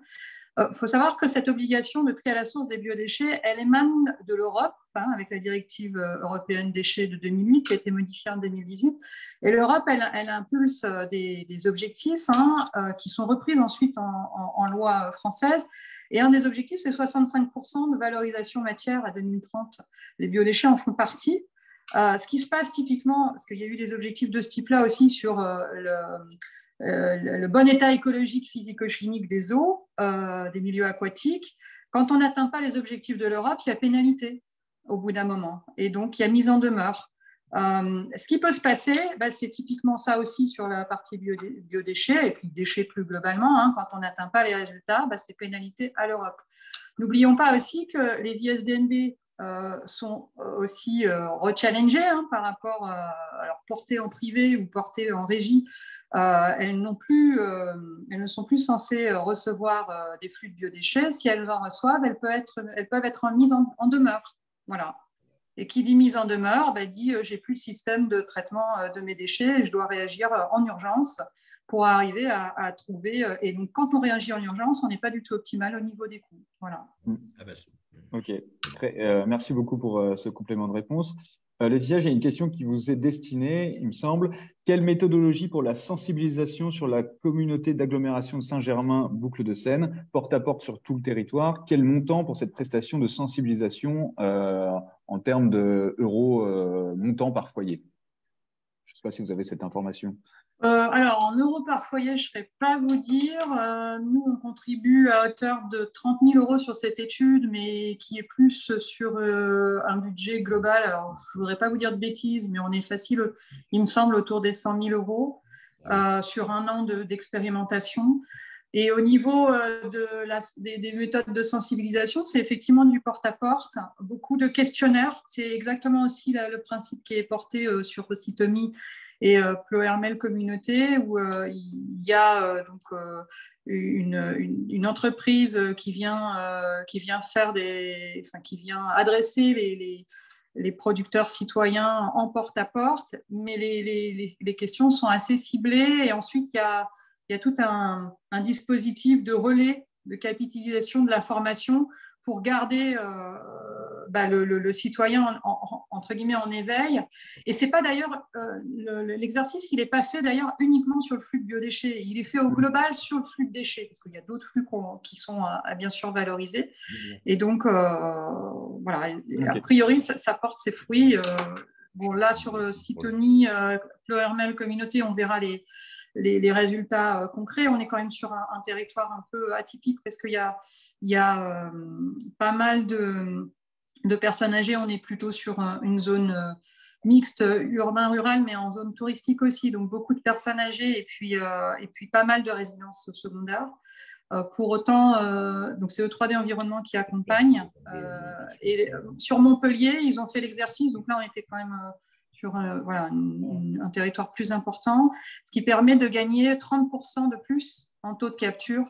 Faut savoir que cette obligation de tri à la source des biodéchets, elle émane de l'Europe, hein, avec la directive européenne déchets de 2008, qui a été modifiée en 2018. Et l'Europe, elle impulse des objectifs hein, qui sont repris ensuite en loi française. Et un des objectifs, c'est 65% de valorisation matière à 2030. Les biodéchets en font partie. Ce qui se passe typiquement, parce qu'il y a eu des objectifs de ce type-là aussi sur le bon état écologique, physico-chimique des eaux, des milieux aquatiques. Quand on n'atteint pas les objectifs de l'Europe, il y a pénalité au bout d'un moment. Et donc, il y a mise en demeure. Ce qui peut se passer, c'est typiquement ça aussi sur la partie biodéchets et puis déchets plus globalement. Hein, quand on n'atteint pas les résultats, c'est pénalité à l'Europe. N'oublions pas aussi que les ISDND sont aussi rechallengées hein, par rapport à leur portée en privé ou portée en régie. Elles ne sont plus censées recevoir des flux de biodéchets. Si elles en reçoivent, elles peuvent être mises en demeure. Voilà. Et qui dit mise en demeure, dit j'ai plus le système de traitement de mes déchets et je dois réagir en urgence pour arriver à trouver. Et donc, quand on réagit en urgence, on n'est pas du tout optimal au niveau des coûts. Voilà. Ok, merci beaucoup pour ce complément de réponse. Laetitia, j'ai une question qui vous est destinée, il me semble. Quelle méthodologie pour la sensibilisation sur la communauté d'agglomération de Saint-Germain, Boucle de Seine, porte à porte sur tout le territoire? Quel montant pour cette prestation de sensibilisation en termes d'euros montant par foyer? Je ne sais pas si vous avez cette information. Alors, en euros par foyer, je ne saurais pas vous dire. Nous, on contribue à hauteur de 30 000 € sur cette étude, mais qui est plus sur un budget global. Alors, je ne voudrais pas vous dire de bêtises, mais on est facile, il me semble, autour des 100 000 € sur un an d'expérimentation. Et au niveau des méthodes de sensibilisation, c'est effectivement du porte-à-porte, beaucoup de questionnaires. C'est exactement aussi le principe qui est porté sur Ocitomi et Plohermel Communauté, où il y a donc une entreprise qui vient faire qui vient adresser les producteurs citoyens en porte-à-porte, mais les questions sont assez ciblées. Et ensuite, il y a tout un dispositif de relais, de capitalisation de l'information pour garder le citoyen entre guillemets en éveil. Et c'est pas d'ailleurs l'exercice, il n'est pas fait d'ailleurs uniquement sur le flux de biodéchets, il est fait au global sur le flux de déchets, parce qu'il y a d'autres flux qui sont à bien sûr valoriser. Et donc voilà, a priori ça porte ses fruits. Bon, là sur Ocitomi, Plohermel Communauté, on verra les résultats concrets. On est quand même sur un territoire un peu atypique parce qu'il y a pas mal de personnes âgées. On est plutôt sur une zone mixte urbain-rural, mais en zone touristique aussi. Donc, beaucoup de personnes âgées et puis pas mal de résidences secondaires. Pour autant, donc c'est E3D Environnement qui accompagne. Et sur Montpellier, ils ont fait l'exercice. Donc là, on était quand même sur un territoire plus important, ce qui permet de gagner 30% de plus en taux de capture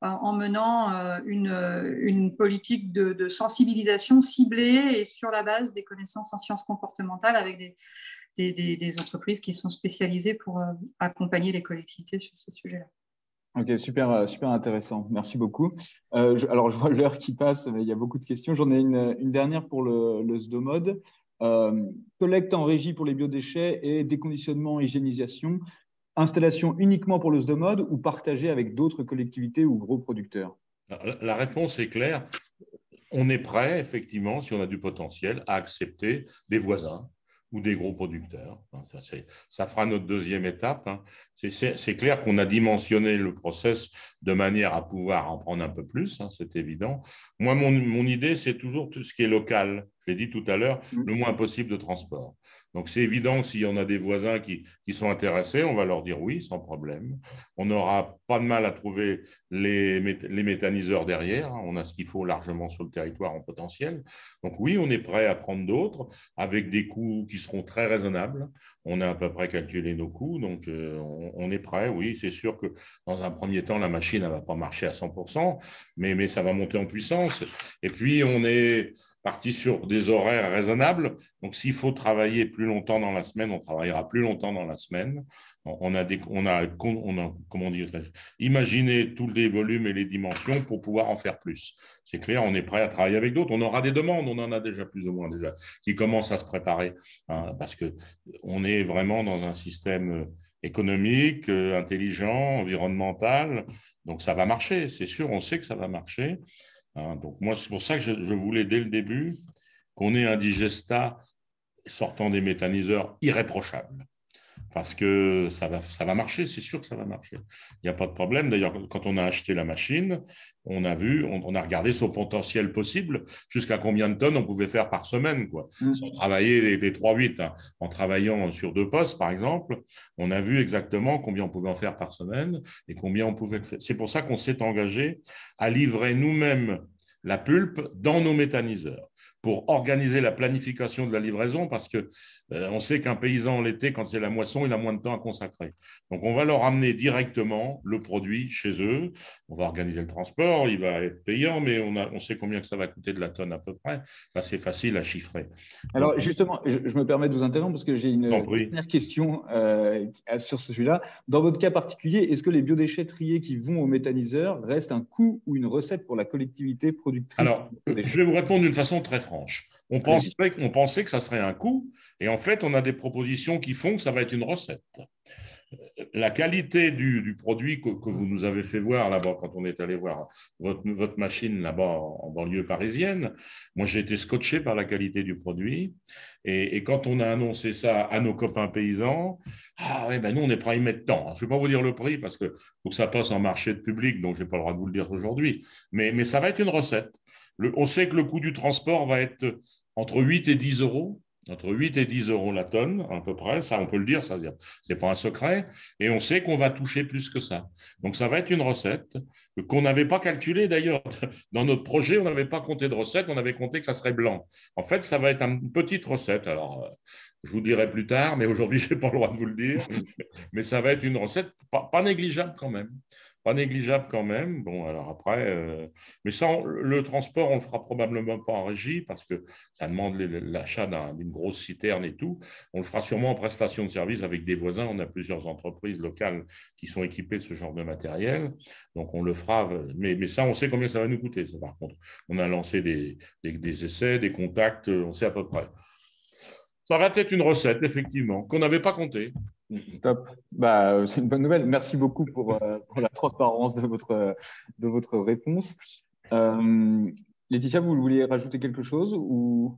en menant une politique de sensibilisation ciblée et sur la base des connaissances en sciences comportementales avec des entreprises qui sont spécialisées pour accompagner les collectivités sur ce sujet-là. Ok, super intéressant. Merci beaucoup. Alors, je vois l'heure qui passe, mais il y a beaucoup de questions. J'en ai une dernière pour le SDOMOD. Collecte en régie pour les biodéchets et déconditionnement, hygiénisation. Installation uniquement pour le SDOMOD ou partagée avec d'autres collectivités ou gros producteurs? La réponse est claire. On est prêt, effectivement, si on a du potentiel, à accepter des voisins ou des gros producteurs. Ça fera notre deuxième étape. C'est clair qu'on a dimensionné le process de manière à pouvoir en prendre un peu plus, c'est évident. Moi, mon idée, c'est toujours tout ce qui est local. Je l'ai dit tout à l'heure, le moins possible de transport. Donc, c'est évident que s'il y en a des voisins qui sont intéressés, on va leur dire oui, sans problème. On n'aura pas de mal à trouver les méthaniseurs derrière. On a ce qu'il faut largement sur le territoire en potentiel. Donc, oui, on est prêt à prendre d'autres avec des coûts qui seront très raisonnables. On a à peu près calculé nos coûts, donc on est prêt. Oui, c'est sûr que dans un premier temps, la machine ne va pas marcher à 100%, mais ça va monter en puissance. Et puis, on est parti sur des horaires raisonnables. Donc, s'il faut travailler plus longtemps dans la semaine, on travaillera plus longtemps dans la semaine. On a comment dire, imaginé tous les volumes et les dimensions pour pouvoir en faire plus. C'est clair, on est prêt à travailler avec d'autres. On aura des demandes, on en a déjà plus ou moins déjà, qui commencent à se préparer, parce qu'on est vraiment dans un système économique, intelligent, environnemental. Donc, ça va marcher, c'est sûr, on sait que ça va marcher. Donc, moi, c'est pour ça que je voulais, dès le début, qu'on ait un digestat sortant des méthaniseurs irréprochable. Parce que ça va marcher, c'est sûr que ça va marcher. Il n'y a pas de problème. D'ailleurs, quand on a acheté la machine, on a regardé son potentiel possible, jusqu'à combien de tonnes on pouvait faire par semaine, quoi. Sans travailler des 3-8. En travaillant sur 2 postes, par exemple, on a vu exactement combien on pouvait en faire par semaine et combien on pouvait faire. C'est pour ça qu'on s'est engagé à livrer nous-mêmes la pulpe dans nos méthaniseurs pour organiser la planification de la livraison, parce que on sait qu'un paysan l'été, quand c'est la moisson, il a moins de temps à consacrer. Donc, on va leur amener directement le produit chez eux. On va organiser le transport, il va être payant, mais on sait combien que ça va coûter de la tonne à peu près. Ça, c'est facile à chiffrer. Alors, donc, justement, je me permets de vous interrompre parce que j'ai une dernière question sur celui-là. Dans votre cas particulier, est-ce que les biodéchets triés qui vont au méthaniseur restent un coût ou une recette pour la collectivité productrice? Alors, je vais vous répondre d'une façon très franche. On pensait que ça serait un coût, et en fait, on a des propositions qui font que ça va être une recette. La qualité du produit que vous nous avez fait voir là-bas, quand on est allé voir votre machine là-bas en banlieue parisienne, moi j'ai été scotché par la qualité du produit. Et quand on a annoncé ça à nos copains paysans, nous on est prêt à y mettre tant. Je ne vais pas vous dire le prix parce que faut que ça passe en marché de public, donc je n'ai pas le droit de vous le dire aujourd'hui. Mais ça va être une recette. On sait que le coût du transport va être entre 8 et 10 euros. Entre 8 et 10 euros la tonne, à peu près, ça on peut le dire, ça ce n'est pas un secret, et on sait qu'on va toucher plus que ça. Donc ça va être une recette qu'on n'avait pas calculée d'ailleurs. Dans notre projet, on n'avait pas compté de recette, on avait compté que ça serait blanc. En fait, ça va être une petite recette. Alors, je vous dirai plus tard, mais aujourd'hui, je n'ai pas le droit de vous le dire. Mais ça va être une recette pas négligeable quand même. Pas négligeable quand même. Bon, alors après, mais ça, le transport, on le fera probablement pas en régie parce que ça demande l'achat d'une grosse citerne et tout. On le fera sûrement en prestation de service avec des voisins. On a plusieurs entreprises locales qui sont équipées de ce genre de matériel. Donc, on le fera. Mais ça, on sait combien ça va nous coûter. Ça, par contre, on a lancé des essais, des contacts. On sait à peu près. Ça va être une recette, effectivement, qu'on n'avait pas compté. Top. C'est une bonne nouvelle. Merci beaucoup pour la transparence de votre réponse. Laetitia, vous vouliez rajouter quelque chose ou...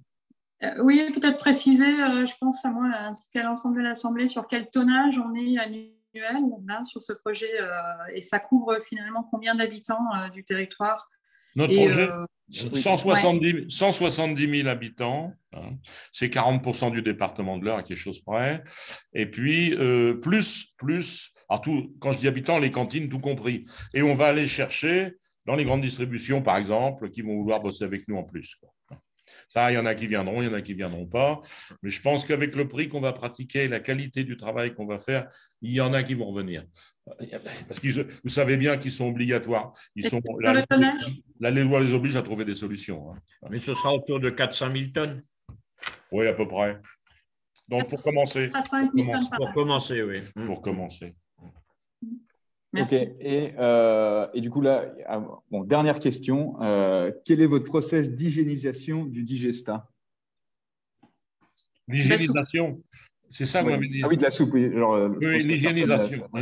Oui, peut-être préciser, je pense à moi, ainsi qu'à l'ensemble de l'Assemblée, sur quel tonnage on est annuel là, sur ce projet et ça couvre finalement combien d'habitants du territoire. Notre projet 170 000 habitants, c'est 40% du département de l'Eure à quelque chose près. Et puis, plus alors quand je dis habitants, les cantines, tout compris. Et on va aller chercher dans les grandes distributions, par exemple, qui vont vouloir bosser avec nous en plus, quoi. Ça, il y en a qui viendront, il y en a qui ne viendront pas. Mais je pense qu'avec le prix qu'on va pratiquer, la qualité du travail qu'on va faire, il y en a qui vont revenir. Parce que vous savez bien qu'ils sont obligatoires. La loi les oblige à trouver des solutions. Mais ce sera autour de 400 000 tonnes. Oui, à peu près. Donc, pour commencer. Pour commencer, oui. Pour commencer. Merci. Ok. Et du coup, là, dernière question. Quel est votre process d'hygiénisation du digestat? L'hygiénisation, c'est ça que vous m'avez dit. Ah oui, de la soupe. Oui,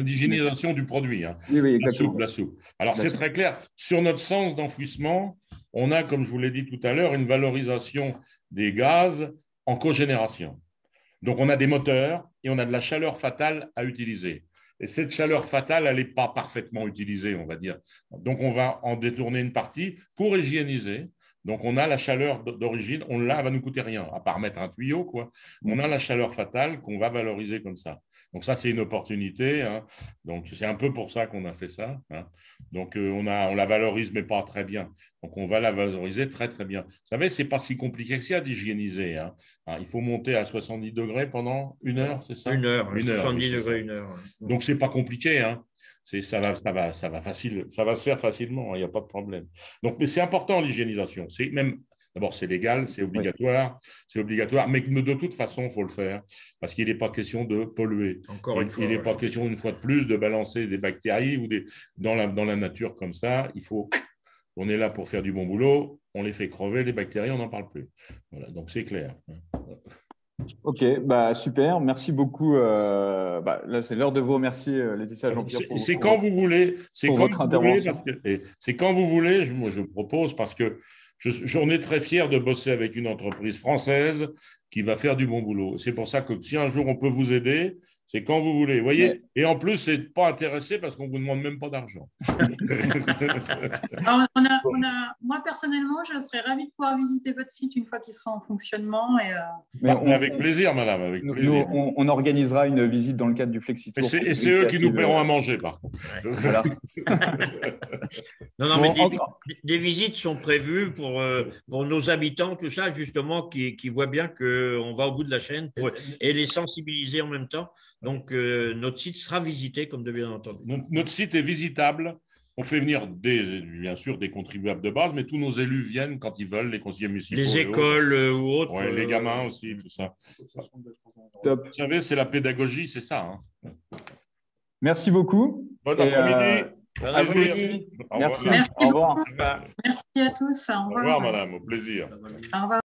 l'hygiénisation du produit. Oui, exactement. La soupe. Alors, c'est très clair. Sur notre sens d'enfouissement, on a, comme je vous l'ai dit tout à l'heure, une valorisation des gaz en cogénération. Donc, on a des moteurs et on a de la chaleur fatale à utiliser. Et cette chaleur fatale, elle n'est pas parfaitement utilisée, on va dire. Donc, on va en détourner une partie pour hygiéniser. Donc, on a la chaleur d'origine, on l'a, elle va nous coûter rien, à part mettre un tuyau, quoi. On a la chaleur fatale qu'on va valoriser comme ça. Donc, ça, c'est une opportunité. Hein. Donc, c'est un peu pour ça qu'on a fait ça. Hein. Donc, on la valorise, mais pas très bien. Donc, on va la valoriser très, très bien. Vous savez, ce n'est pas si compliqué que ça d'hygiéniser. Hein. Il faut monter à 70 degrés pendant 1 heure, c'est ça? 1 heure, 70 degrés, 1 heure. Donc, ce n'est pas compliqué. Hein. Ça va se faire facilement, il n'y a pas de problème. Donc, mais c'est important l'hygiénisation. D'abord, c'est légal, c'est obligatoire, mais de toute façon, il faut le faire parce qu'il n'est pas question de polluer. Encore une fois, il n'est pas question, une fois de plus, de balancer des bactéries ou dans la nature comme ça. On est là pour faire du bon boulot, on les fait crever, les bactéries, on n'en parle plus. Voilà, donc c'est clair. Ok, super, merci beaucoup. Là, c'est l'heure de vous remercier, Laetitia, Jean-Pierre. C'est quand vous voulez. C'est quand votre intervention. C'est quand vous voulez. Moi, je propose parce que j'en ai très fier de bosser avec une entreprise française qui va faire du bon boulot. C'est pour ça que si un jour on peut vous aider, c'est quand vous voulez. Vous voyez. Et en plus, c'est pas intéressé parce qu'on vous demande même pas d'argent. Moi, personnellement, je serais ravie de pouvoir visiter votre site une fois qu'il sera en fonctionnement. Avec plaisir, madame. Avec plaisir. On organisera une visite dans le cadre du FlexiTour. Et c'est eux qui nous paieront à manger, par contre. Voilà. Non, mais des visites sont prévues pour nos habitants, tout ça, justement, qui voient bien qu'on va au bout de la chaîne et les sensibiliser en même temps. Donc, notre site sera visité, comme de bien entendu. Notre site est visitable. On fait venir, bien sûr, des contribuables de base, mais tous nos élus viennent quand ils veulent, les conseillers municipaux. Les écoles ou autres. Ouais, les gamins aussi, tout ça. Top. Vous savez, c'est la pédagogie, c'est ça. Hein. Merci beaucoup. Bon après-midi. Merci. Au revoir. Merci à tous. Au revoir, madame. Au plaisir. Au revoir.